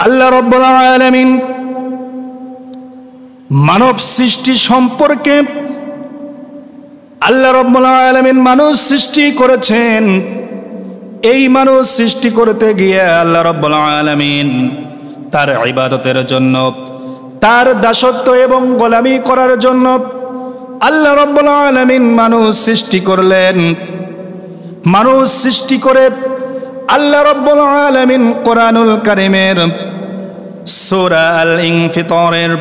আল্লাহ রাব্বুল আলামিন মানব সৃষ্টি সম্পর্কে আল্লাহ রাব্বুল আলামিন মানুষ সৃষ্টি করেছেন। এই মানুষ সৃষ্টি করতে গিয়ে আল্লাহ রাব্বুল আলামিন তার ইবাদতের জন্য, তার দাসত্ব এবং গোলামি করার জন্য আল্লাহ রাব্বুল আলামিন মানুষ সৃষ্টি করলেন। মানুষ সৃষ্টি করে আল্লাহ রাব্বুল আলামিন কোরআনুল কারীমের সূরা আল ইনফিতারের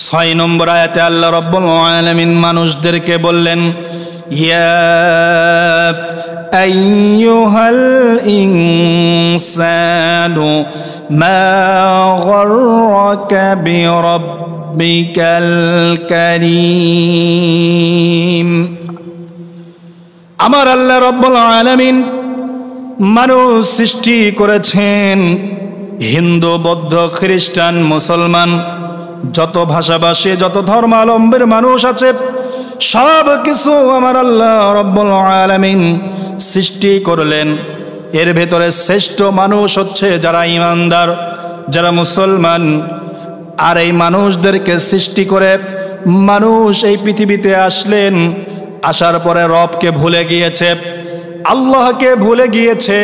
6 নম্বর আয়াতে আল্লাহ রাব্বুল আলামিন মানুষদেরকে বললেন, ইয়া আইয়ুহাল ইনসানু মা গররাকা বিরাব্বিকাল কারীম। আমার আল্লাহ রাব্বুল আলামিন মানুষ সৃষ্টি করেছেন। হিন্দু, বৌদ্ধ, খ্রিস্টান, মুসলমান, যত ভাষাভাষী, যত ধর্মাবলম্বীর মানুষ আছে, সব কিছু আমার আল্লাহ রাব্বুল আলামিন সৃষ্টি করলেন। এর ভেতরে শ্রেষ্ঠ মানুষ হচ্ছে যারা ঈমানদার, যারা মুসলমান। আর এই মানুষদেরকে সৃষ্টি করে মানুষ এই পৃথিবীতে আসলেন। আসার পরে রবকে ভুলে গিয়েছে, আল্লাহকে ভুলে গিয়েছে।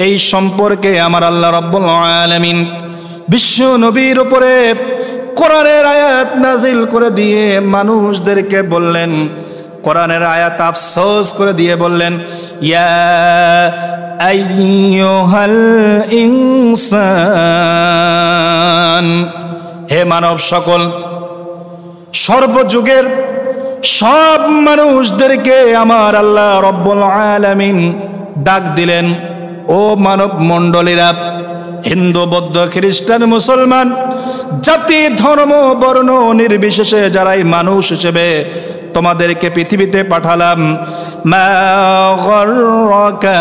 এই সম্পর্কে আমার আল্লাহ রাব্বুল আলামিন বিশ্ব নবীর উপরে কোরআনের আয়াত নাজিল করে দিয়ে মানুষদেরকে বললেন, কোরআনের আয়াত আফসোস করে দিয়ে বললেন, ইয়া আইয়ুহাল ইনসান, হে মানব সকল, সর্বযুগের সব মানুষদেরকে আমার আল্লাহ রাব্বুল আলামিন ডাক দিলেন, ও মানব মণ্ডলীরা, হিন্দু, বৌদ্ধ, খ্রিস্টান, মুসলমান, জাতি, ধর্ম, বর্ণ নির্বিশেষে যারাই মানুষ হিসেবে তোমাদেরকে পৃথিবীতে পাঠালাম। মা গররাকা,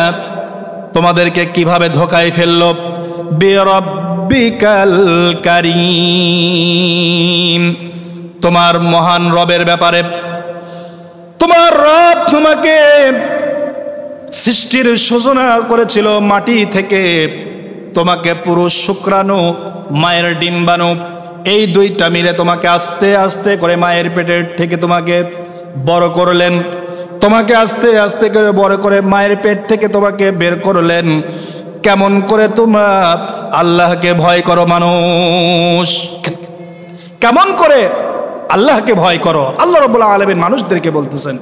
তোমাদেরকে কিভাবে ধোঁকায় ফেললো, বিরাব্বিকাল কারীম, তোমার মহান রবের ব্যাপারে। তোমার রব তোমাকে সৃষ্টির সূচনা করেছিল মাটি থেকে। তোমাকে পুরুষ শুক্রাণু, মায়ের ডিম্বাণু, এই দুইটা মিলে তোমাকে আস্তে আস্তে করে মায়ের পেটের থেকে তোমাকে বড় করলেন। তোমাকে আস্তে আস্তে করে বড় করে মায়ের পেট থেকে তোমাকে বের করলেন। কেমন করে তোমরা আল্লাহকে ভয় করো মানুষ, কেমন করে আল্লাহকে ভয় করো? আল্লাহ রাব্বুল আলামিন মানুষদেরকে বলতেছেন।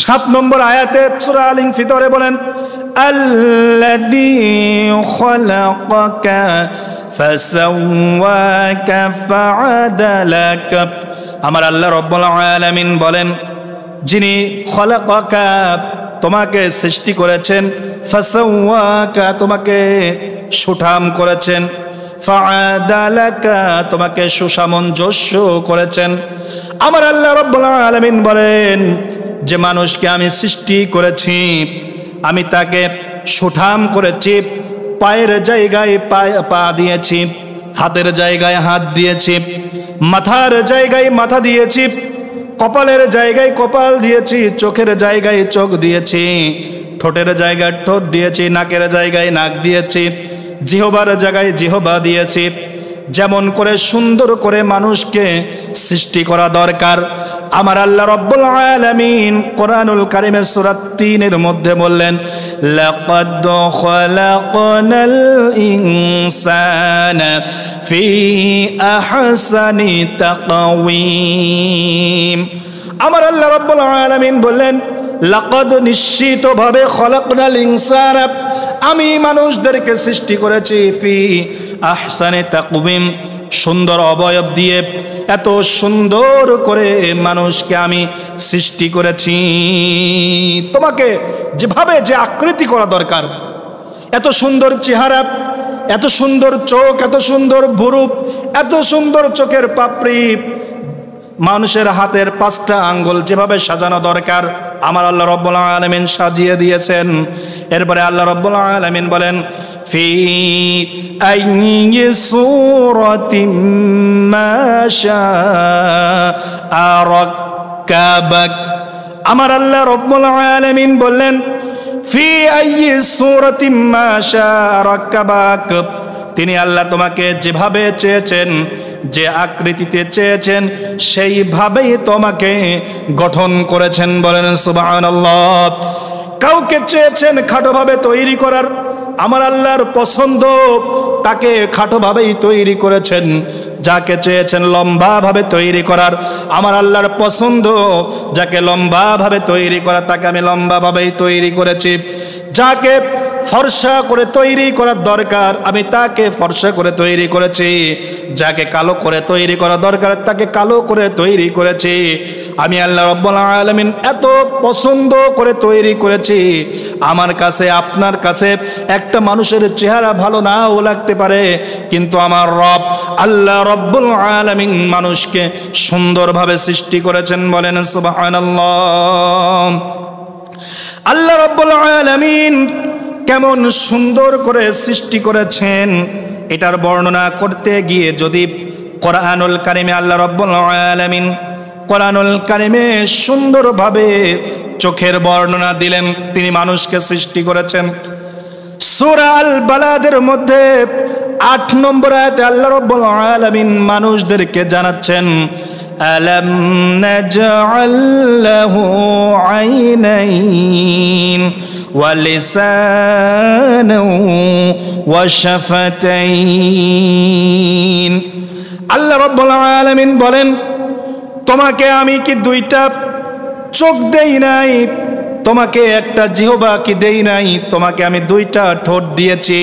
7 নম্বর আয়াতে সূরা আল ইনফিতারে বলেন, আল্লাযী খালাকাকা ফাসাওয়াকা ফাআদালাকা। আমার আল্লাহ রাব্বুল আলামিন বলেন, যিনি খালাকাকা, তোমাকে সৃষ্টি করেছেন, ফাসাওয়াকা, তোমাকে সুঠাম করেছেন, ফাআদালাকা, তোমাকে সুসামঞ্জস্য করেছেন। আমার আল্লাহ রাব্বুল আলামিন বলেন যে মানুষকে আমি সৃষ্টি করেছি, আমি তাকে সুঠাম করেছি, পায়ের জায়গায় পা দিয়েছি, হাতের জায়গায় হাত দিয়েছি, মাথার জায়গায় মাথা দিয়েছি, কপালের জায়গায় কপাল দিয়েছি, চোখের জায়গায় চোখ দিয়েছি, ঠোঁটের জায়গায় ঠোঁট দিয়েছি, নাকের জায়গায় নাক দিয়েছি, জিহবার জায়গায় জিহবা দিয়েছি। যেমন করে সুন্দর করে মানুষকে সৃষ্টি করা দরকার, আমার আল্লাহ রাব্বুল আলামিন কোরআনুল কারীমের সূরা 3 এর মধ্যে বললেন, লাকাদ খালাকনাল ইনসানা ফি আহসানি তাকওয়িম। আমার আল্লাহ রাব্বুল আলামিন বললেন, লাকাদ, নিশ্চিতভাবে, খালাকনাল ইনসানা, আমি মানুষদেরকে সৃষ্টি করেছি, ফি আহসানি তাকওয়িম, সুন্দর অবয়ব দিয়ে, এত সুন্দর করে মানুষকে আমি সৃষ্টি করেছি। তোমাকে যেভাবে যে আকৃতি করা দরকার, এত সুন্দর চেহারা, এত সুন্দর চোখ, এত সুন্দর ভুরু, এত সুন্দর চোখের পাপড়ি, মানুষের হাতের 5টা আঙ্গুল যেভাবে সাজানো দরকার, আমার আল্লাহ রাব্বুল আলামিন সাজিয়ে দিয়েছেন। এরপরে আল্লাহ রাব্বুল আলামিন বলেন, ফি আইয়ি সূরাতিন মা শাআ রাক্কাবাক। আমার আল্লাহ রাব্বুল আলামিন বললেন, ফি আইয়ি সূরাতিন মা শাআ রাক্কাবাক, তিনি আল্লাহ তোমাকে যেভাবে চেয়েছেন, যে আকৃতিতে চেয়েছেন, সেইভাবেই তোমাকে গঠন করেছেন। বলেন সুবহানাল্লাহ। কাউকে চেয়েছেন খাটোভাবে তৈরি করার, আমার আল্লাহর পছন্দ তাকে খাটোভাবেই তৈরি করেছেন। যাকে চেয়েছেন লম্বাভাবে তৈরি করার, আমার আল্লাহর পছন্দ যাকে লম্বাভাবে তৈরি করা, তাকে আমি লম্বাভাবেই তৈরি করেছি। যাকে ফর্সা করে তৈরি করার দরকার, আমি তাকে ফর্সা করে তৈরি করেছি। যাকে কালো করে তৈরি করা দরকার, তাকে কালো করে তৈরি করেছি। আমি আল্লাহ রাব্বুল আলামিন এত পছন্দ করে তৈরি করেছি। আমার কাছে, আপনার কাছে একটা মানুষের চেহারা ভালো নাও লাগতে পারে, কিন্তু আমার রব আল্লাহ রাব্বুল আলামিন মানুষকে সুন্দরভাবে সৃষ্টি করেছেন। বলেন সুবহানাল্লাহ। আল্লাহ রাব্বুল আলামিন কেমন সুন্দর করে সৃষ্টি করেছেন, এটার বর্ণনা করতে গিয়ে যদি কোরআনুল কারিমে আল্লাহ রাব্বুল আলামিন কোরআনুল কারিমে সুন্দরভাবে চোখের বর্ণনা দিলেন, তিনি মানুষকে সৃষ্টি করেছেন। সূরা আল বালাদের মধ্যে ৮ নম্বর আয়াতে আল্লাহ রাব্বুল আলামিন মানুষদেরকে জানাচ্ছেন, আলাম নাজআল লাহু আইনাইন ওয়া লিসানান ওয়া শাফাতাইন। আল্লাহ রাব্বুল আলামিন বলেন, তোমাকে আমি কি দুইটা চোখ দেই নাই? তোমাকে একটা জিহ্বা কি দেই নাই? তোমাকে আমি দুইটা ঠোঁট দিয়েছি।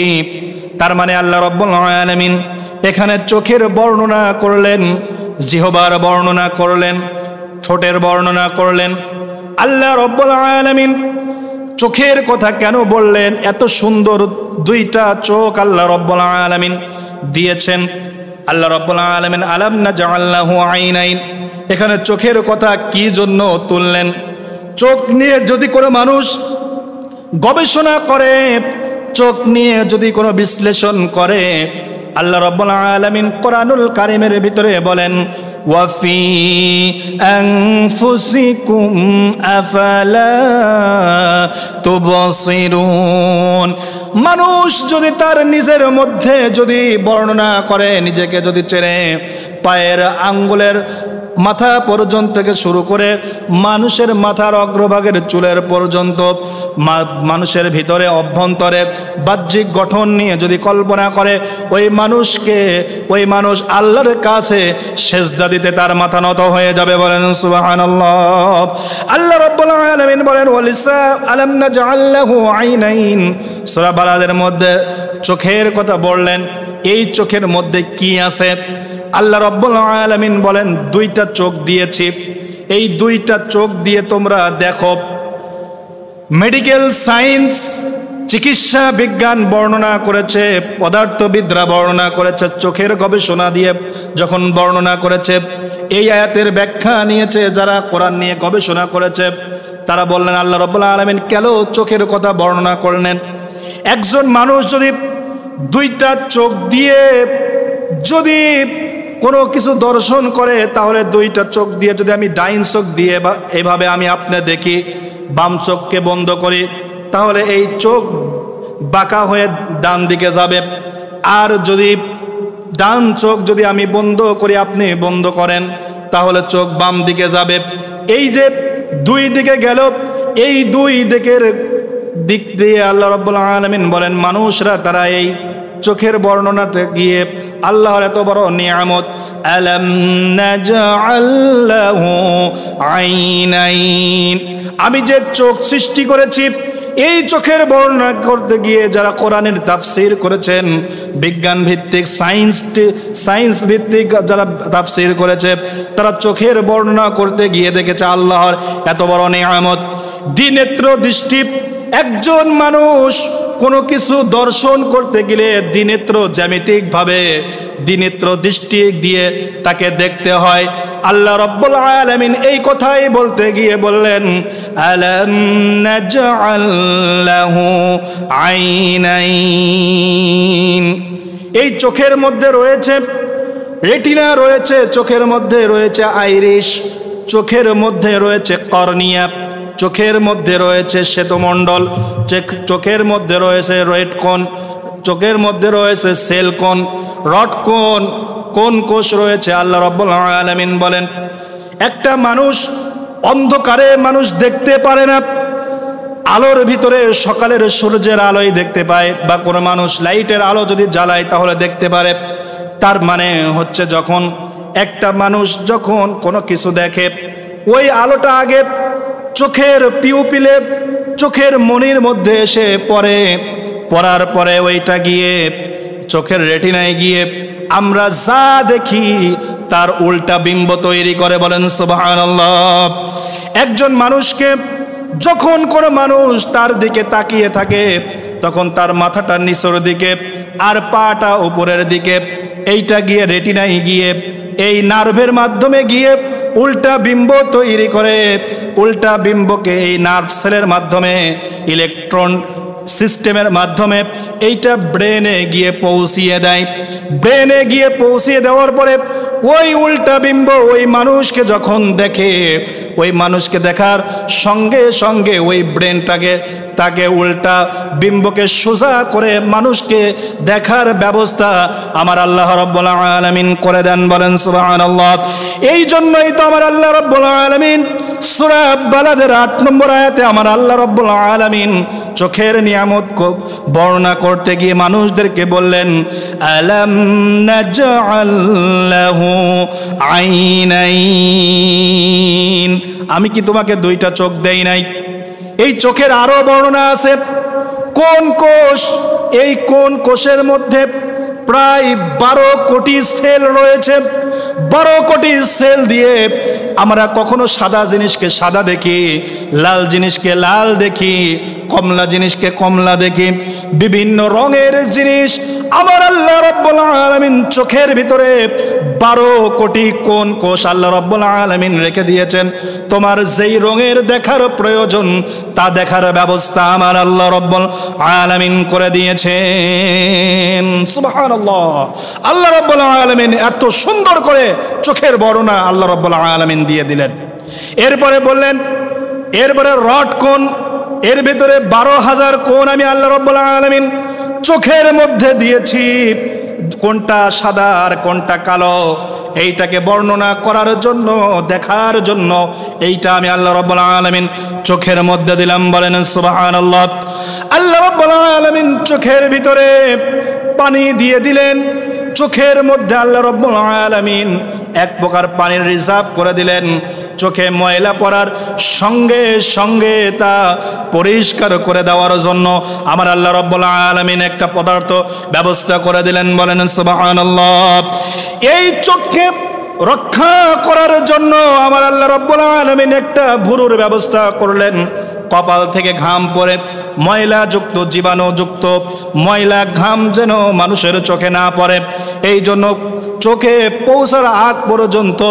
তার মানে আল্লাহ রাব্বুল আলামিন এখানে চোখের বর্ণনা করলেন, জিহ্বার বর্ণনা করলেন, ঠোঁটের বর্ণনা করলেন। আল্লাহ রাব্বুল আলামিন চোখের কথা কেন বললেন? এত সুন্দর দুইটা চোখ আল্লাহ রাব্বুল আলামিন দিয়েছেন। আল্লাহ রাব্বুল আলামিন আলাম নাজআল লাহু আইনাইন, এখানে চোখের কথা কি জন্য তুললেন? চোখ নিয়ে যদি কোনো মানুষ গবেষণা করে, চোখ নিয়ে যদি কোনো বিশ্লেষণ করে, আল্লাহ রাব্বুল আলামিন কোরআনুল কারীমের ভিতরে বলেন, ওয়া ফি আনফুসিকুম আফালা তুবসিরুন। মানুষ যদি তার নিজের মধ্যে যদি বর্ণনা করে, নিজেকে যদি চেনে, পায়ের আঙ্গুলের মাথা পর্যন্ত থেকে শুরু করে মানুষের মাথার অগ্রভাগের চুলের পর্যন্ত, মানুষের ভিতরে অভ্যন্তরে বাহ্যিক গঠন নিয়ে যদি কল্পনা করে, ওই মানুষ আল্লাহর কাছে সেজদা দিতে তার মাথা নত হয়ে যাবে। বলেন সুবহানাল্লাহ। আল্লাহ রাব্বুল আলামিন বলেন, ওয়ালিসা আলাম নাজআল লাহু আইনাইন। সূরা বালাদের মধ্যে চোখের কথা বললেন। এই চোখের মধ্যে কি আছে? আল্লাহ রাব্বুল আলামিন বলেন, দুইটা চোখ দিয়েছি। এই দুইটা চোখ দিয়ে তোমরা দেখো। মেডিকেল সায়েন্স, চিকিৎসা বিজ্ঞান বর্ণনা করেছে, পদার্থবিদরা বর্ণনা করেছে, চোখের গবেষণা দিয়ে যখন বর্ণনা করেছে, এই আয়াতের ব্যাখ্যা নিয়েছে যারা কোরআন নিয়ে গবেষণা করেছে, তারা বললেন আল্লাহ রাব্বুল আলামিন কেন চোখের কথা বর্ণনা করলেন? একজন মানুষ যদি দুইটা চোখ দিয়ে যদি কোনো কিছু দর্শন করে, তাহলে দুইটা চোখ দিয়ে যদি আমি ডাইন চোখ দিয়ে বা এভাবে আমি আপনি দেখি, বাম চোখকে বন্ধ করি, তাহলে এই চোখ বাঁকা হয়ে ডান দিকে যাবে। আর যদি ডান চোখ যদি আমি বন্ধ করি, আপনি বন্ধ করেন, তাহলে চোখ বাম দিকে যাবে। এই যে দুই দিকে গেল, এই দুই দিকের দিক দিয়ে আল্লাহ রাব্বুল আলামিন বলেন মানুষরা তারা এই চোখের বর্ণনাতে গিয়ে আল্লাহর এত বড় নিয়ামত, আলাম নাজআল লাহু আইনাইন, আমি যে চোখ সৃষ্টি করেছি, এই চোখের বর্ণনা করতে গিয়ে যারা কোরআনের তাফসীর করেছেন, বিজ্ঞান ভিত্তিক সায়েন্স ভিত্তিক যারা তাফসীর করেছে, তারা চোখের বর্ণনা করতে গিয়ে দেখেছে আল্লাহর এত বড় নিয়ামত। দ্বিনেত্র দৃষ্টি, একজন মানুষ কোনো কিছু দর্শন করতে গেলে দ্বিনেত্র জ্যামিতিকভাবে দ্বিনেত্র দৃষ্টি দিয়ে তাকে দেখতে হয়। আল্লাহ রাব্বুল আলামিন এই কথাই বলতে গিয়ে বললেন, আলাম নাজআল লাহু আইনাইন। এই চোখের মধ্যে রয়েছে রেটিনা, রয়েছে চোখের মধ্যে রয়েছে আইরিশ, চোখের মধ্যে রয়েছে কর্নিয়া, চোখের মধ্যে রয়েছে শ্বেতমণ্ডল, চোখের মধ্যে রয়েছে রেটিকন, চোখের মধ্যে রয়েছে সেল কোন, রড কোন, কোন কোষ রয়েছে। আল্লাহ রাব্বুল আলামিন বলেন একটা মানুষ অন্ধকারে মানুষ দেখতে পারে না, আলোর ভিতরে সকালের সূর্যের আলোই দেখতে পায়, বা কোনো মানুষ লাইটের আলো যদি জ্বালায় তাহলে দেখতে পারে। তার মানে হচ্ছে যখন একটা মানুষ যখন কোনো কিছু দেখে, ওই আলোটা আগে চোখের পিউপিলে, চোখের মনির মধ্যে এসে পড়ে, পড়ার পরে ওইটা গিয়ে চোখের রেটিনায় গিয়ে আমরা যা দেখি তার উল্টা বিম্ব তৈরি করে। বলেন সুবহানাল্লাহ। একজন মানুষকে যখন কোনো মানুষ তার দিকে তাকিয়ে থাকে তখন তার মাথাটা নিচের দিকে আর পাটা উপরের দিকে, এইটা গিয়ে রেটিনায় গিয়ে এই নার্ভের মাধ্যমে গিয়ে উল্টা বিম্ব তৈরি করে। উল্টা বিম্বকে এই নার্ভ সেলের মাধ্যমে ইলেকট্রন সিস্টেমের মাধ্যমে এইটা ব্রেনে গিয়ে পৌঁছিয়ে দেয়। ব্রেনে গিয়ে পৌঁছিয়ে দেওয়ার পরে ওই উল্টা বিম্ব ওই মানুষকে যখন দেখে, ওই মানুষকে দেখার সঙ্গে সঙ্গে ওই ব্রেনটাকে তাকে উল্টা বিম্বকে সোজা করে মানুষকে দেখার ব্যবস্থা আমার আল্লাহ রাব্বুল আলামিন করে দেন। বলেন সুবহানাল্লাহ। এই জন্যই তো আমার আল্লাহ রাব্বুল আলামিন সূরা বালাদের ৮ নম্বর আয়াতে আমার আল্লাহ রাব্বুল আলামিন চোখের নিয়ামত বর্ণনা করতে গিয়ে মানুষদেরকে বললেন আলাম নাজআল লাহু আইনাইন, আমি কি তোমাকে দুইটা চোখ দেই নাই? এই চোখের আরো বর্ণনা আছে। কোন কোষ, এই কোন কোষের মধ্যে প্রায় 12 কোটি সেল রয়েছে। 12 কোটি সেল দিয়ে আমরা কখনো সাদা জিনিসকে সাদা দেখি, লাল জিনিসকে লাল দেখি, কমলা জিনিসকে কমলা দেখি, বিভিন্ন রঙের জিনিস আমার আল্লাহ রাব্বুল আলামিন চোখের ভিতরে 12 কোটি কোন কোষ আল্লাহ রাব্বুল আলামিন রেখে দিয়েছেন। তোমার যেই রঙের দেখার প্রয়োজন তা দেখার ব্যবস্থা আমার আল্লাহ রাব্বুল আলামিন করে দিয়েছেন। সুবহানাল্লাহ। আল্লাহ রাব্বুল আলামিন এত সুন্দর করে চোখের বর্ণনা আল্লাহ রাব্বুল আলামিন দিয়ে দিলেন। এরপরে বললেন, এরপরে রড কোন, এর ভিতরে 12,000 কোন আমি আল্লাহ রাব্বুল আলামিন চোখের মধ্যে দিয়েছি। কোনটা সাদা আর কোনটা কালো এইটাকে বর্ণনা করার জন্য, দেখার জন্য এইটা আমি আল্লাহ রাব্বুল আলামিন চোখের মধ্যে দিলাম। বলেন সুবহানাল্লাহ। আল্লাহ রাব্বুল আলামিন চোখের ভিতরে পানি দিয়ে দিলেন। চোখের মধ্যে আল্লাহ রাব্বুল আলামিন এক প্রকার পানির রিজার্ভ করে দিলেন। চোখে ময়লা পড়ার সঙ্গে সঙ্গে তা পরিষ্কার করে দেওয়ার জন্য আমার আল্লাহ রাব্বুল আলামিন একটা পদার্থ ব্যবস্থা করে দিলেন। বলেন সুবহানাল্লাহ। এই চোখকে রক্ষা করার জন্য আমার আল্লাহ রাব্বুল আলামিন একটা ভুরুর ব্যবস্থা করলেন। কপাল থেকে ঘাম পড়ে ময়লা যুক্ত, জীবাণু যুক্ত ময়লা ঘাম যেন মানুষের চোখে না পড়ে, এই জন্য চোখে পৌঁছার আগ পর্যন্ত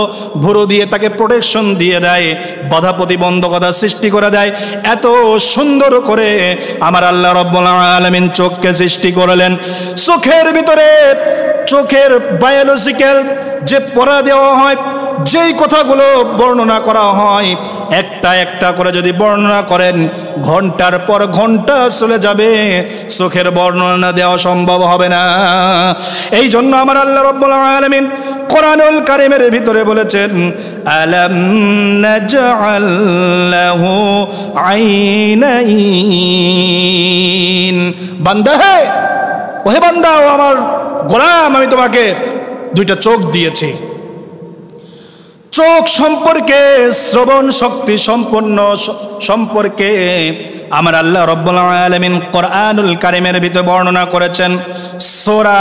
ভুরু দিয়ে তাকে প্রোটেকশন দিয়ে দেয়, বাধা প্রতিবন্ধকতা সৃষ্টি করে দেয়। এত সুন্দর করে আমার আল্লাহ রাব্বুল আলামিন চোখকে সৃষ্টি করলেন। চোখের ভিতরে চোখের বায়োলজিক্যাল যে পড়া দেওয়া হয়, যেই কথাগুলো বর্ণনা করা হয় একটা একটা করে যদি বর্ণনা করেন ঘন্টার পর ঘন্টা চলে যাবে, চোখের বর্ণনা দেওয়া সম্ভব হবে না। এই জন্য আমার আল্লাহ রাব্বুল আলামিন কোরআনুল কারীমের ভিতরে বলেছেন আলাম নাজআল লাহু আইনাইন। বান্দা হে, ওহে বান্দা, ও আমার গোলাম, আমি তোমাকে দুইটা চোখ দিয়েছি। চোখ সম্পর্কে, শ্রবণ শক্তি সম্পন্ন সম্পর্কে আমার আল্লাহ রাব্বুল আলামিন কোরআনুল কারীমের ভিতরে বর্ণনা করেছেন। সূরা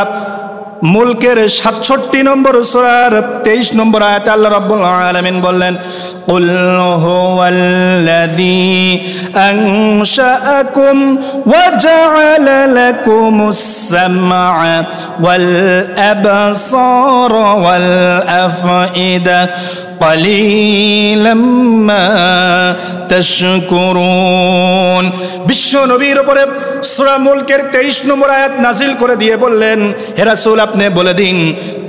মুলকের ৬৭ নম্বর সূরার ২৩ নম্বর আয়াতে আল্লাহ রাব্বুল আলামিন বললেন কুল হুয়াল্লাযী আনশাআকুম ওয়া জাআলা লাকুমুস সামআ ওয়াল আবসারা ওয়াল আফইদা ক্বালিলাম মা তাশকুরুন। বিশ্ব নবীর উপরে সূরা মুলকের 23 নম্বর আয়াত নাজিল করে দিয়ে বললেন, হে রাসূল আপনি বলে দিন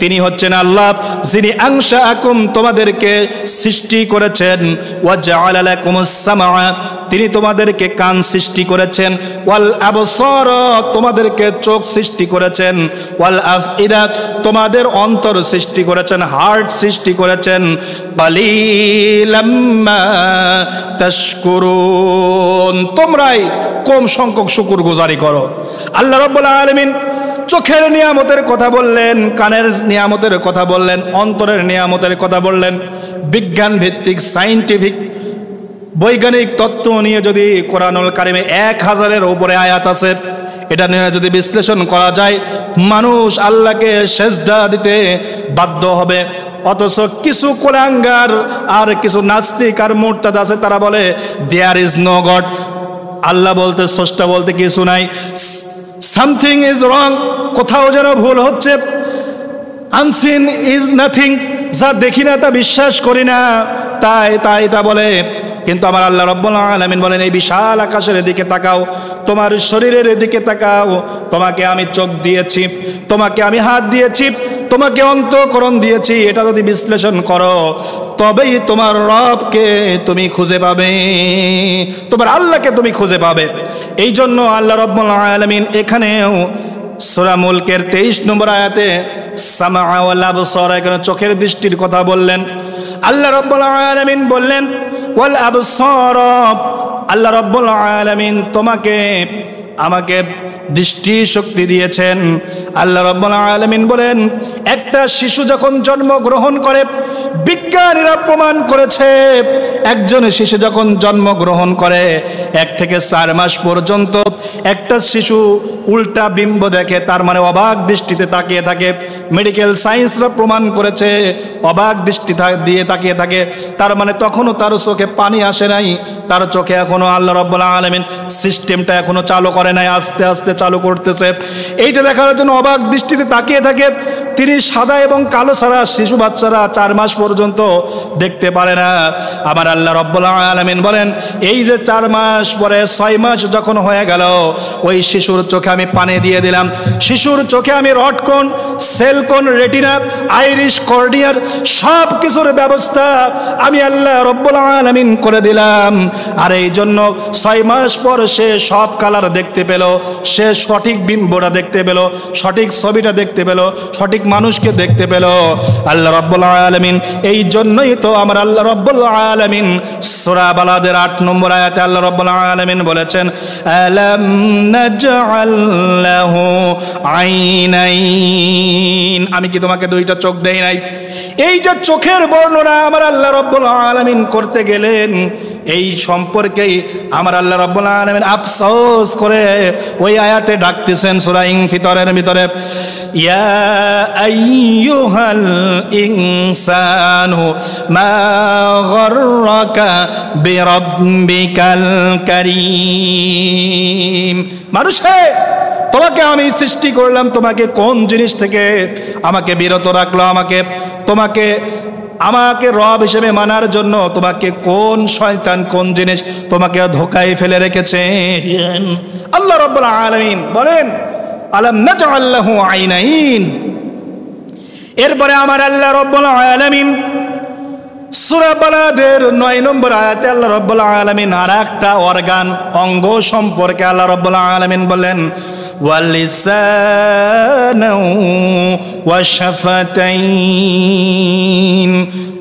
তিনি হচ্ছেন আল্লাহ যিনি আনশাআকুম তোমাদেরকে সৃষ্টি করেছেন, ওয়া জাআলা লাকুমুস সামআ তিনি তোমাদেরকে কান সৃষ্টি করেছেন, ওয়াল আবসার তোমাদেরকে চোখ সৃষ্টি করেছেন, ওয়াল আফইদা তোমাদের অন্তর সৃষ্টি করেছেন, হার্ট সৃষ্টি করেছেন, কালিলাম মা তাশকুরুন তোমরাই কম সংখ্যক শুকরগুজারি করো। আল্লাহ রাব্বুল আলামিন চোখের নিয়ামতের কথা বললেন, কানের নিয়ামতের কথা বললেন, অন্তরের নিয়ামতের কথা বললেন। বিজ্ঞান ভিত্তিক সায়েন্টিফিক বৈজ্ঞানিক তত্ত্ব নিয়ে যদি কোরআনুল কারিমে 1000-এর উপরে আয়াত আছে, এটা নিয়ে যদি বিশ্লেষণ করা যায় মানুষ আল্লাহকে সেজদা দিতে বাধ্য হবে। অথচ কিছু কুলাঙ্গার আর কিছু নাস্তিক আর মুরতাদ আছে, তারা বলে দেয়ার ইজ নো গড, আল্লাহ বলতে স্রষ্টা বলতে কিছু নাই, সামথিং ইজ রং, কোথাও যেন ভুল হচ্ছে, আনসিন ইজ নাথিং, যা দেখি না তা বিশ্বাস করি না, তাই তা বলে। কিন্তু আমার আল্লাহ রাব্বুল আলামিন বলেন এই বিশাল আকাশের দিকে তাকাও, তোমার শরীরের দিকে তাকাও, তোমাকে আমি চোখ দিয়েছি, তোমাকে আমি হাত দিয়েছি, তোমাকে অন্তঃকরণ দিয়েছি, এটা যদি বিশ্লেষণ করো তবেই তোমার রবকে তুমি খুঁজে পাবে, তোমার আল্লাহকে তুমি খুঁজে পাবে। এই জন্য আল্লাহ রাব্বুল আলামিন এখানেও সূরা মুলকের 23 নম্বর আয়াতে সামআ ওয়াল আবসার এখানে চোখের দৃষ্টির কথা বললেন। আল্লাহ রাব্বুল আলামিন বললেন ওয়াল আবসার, আল্লাহ রাব্বুল আলামিন তোমাকে আমাকে দৃষ্টি শক্তি দিয়েছেন। আল্লাহ রাব্বুল আলামিন বলেন একটা শিশু যখন জন্মগ্রহণ করে, বিজ্ঞানীরা প্রমাণ করেছে একজন শিশু যখন জন্মগ্রহণ করে 1 থেকে 4 মাস পর্যন্ত একটা শিশু উল্টা বিম্ব দেখে, তার মানে অবাক দৃষ্টিতে তাকিয়ে থাকে। মেডিকেল সায়েন্সরা প্রমাণ করেছে অবাক দৃষ্টি দিয়ে তাকিয়ে থাকে, তার মানে তখনও তার চোখে পানি আসে নাই, তার চোখে এখনো আল্লাহ রাব্বুল আলামিন সিস্টেমটা এখনো চালু করে নাই, আস্তে আস্তে চালু করতেছে। এইটা দেখার জন্য অবাক দৃষ্টিতে তাকিয়ে থাকে। তিনি সাদা এবং কালো ছাড়া শিশু বাচ্চারা 4 মাস পর্যন্ত দেখতে পারে না। আমার আল্লাহ রাব্বুল আলামিন বলেন এই যে 4 মাস পরে 6 মাস যখন হয়ে গেল, ওই শিশুর চোখে আমি পানি দিয়ে দিলাম, শিশুর চোখে আমি রডকোন, সেলকোন, রেটিনা, আইরিশ, কর্নিয়ার সব কিছুর ব্যবস্থা আমি আল্লাহ রাব্বুল আলামিন করে দিলাম। আর এই জন্য 6 মাস পর সে সব কালার দেখতে পেল, সে সঠিক বিম্বটা দেখতে পেল, সঠিক ছবিটা দেখতে পেল, সঠিক মানুষকে দেখতে পেল। আল্লাহ রাব্বুল আলামিন এই জন্যই তো আমার আল্লাহ রাব্বুল আলামিন সূরা বালাদের 8 নম্বর আয়াতে আল্লাহ রাব্বুল আলামিন বলেছেন আলাম নাজআল লাহু আইনাইন, আমি কি তোমাকে 2টা চোখ দেই নাই? এই যে চোখের বর্ণনা আমার আল্লাহ রাব্বুল আলামিন করতে গেলেন, এই সম্পর্কেই আমার আল্লাহ রাব্বুল আলামিন আফসোস করে ওই আয়াতে ডাকতেছেন সূরা ইনফিতরের ভিতরে, ইয়া আইয়ুহাল ইনসানু মা গররাকা বিরাব্বিকাল কারীম। মানুষ হে, তোমাকে আমি সৃষ্টি করলাম, তোমাকে কোন জিনিস থেকে আমাকে বিরত রাখলো, আমাকে রব হিসেবে মানার জন্য তোমাকে কোন শয়তান, কোন জিনিস তোমাকে ধোকায় ফেলে রেখেছে? আল্লাহ রাব্বুল আলামিন বলেন আলাম নাজআল লাহু আইনাইন। এরপরে আমার আল্লাহ রাব্বুল আলামিন সূরা বালাদের 9 নম্বর আয়াতে আল্লাহ রাব্বুল আলামিন আরেকটা অর্গান, অঙ্গ সম্পর্কে আল্লাহ রাব্বুল আলামিন বলেন ওয়ালিসানা ওয়া শাফাতাইন,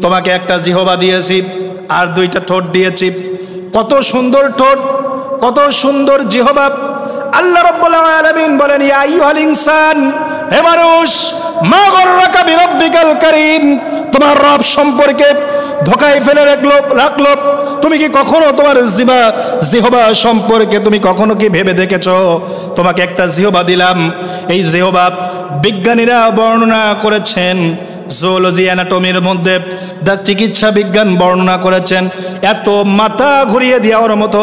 তোমাকে একটা জিহ্বা দিয়েছি আর 2টা ঠোঁট দিয়েছি। কত সুন্দর ঠোঁট, কত সুন্দর জিহ্বা। আল্লাহ রাব্বুল আলামিন বলেন ইয়া আইয়ুহাল ইনসান, হে মানুষ, মা গররাকা বিরাব্বিকাল কারীম, তোমার রব সম্পর্কে ধোকায় ফেলে রাখলো। তুমি কি কখনো তোমার জিহ্বা সম্পর্কে তুমি কখনো কি ভেবে দেখেছো? তোমাকে একটা জিহ্বা দিলাম, এই জিহ্বা বিজ্ঞানীরা বর্ণনা করেছেন, জুওলজি অ্যানাটমির মধ্যে চিকিৎসা বিজ্ঞান বর্ণনা করেছেন, এত মাথা ঘুরিয়ে দেওয়ার মতো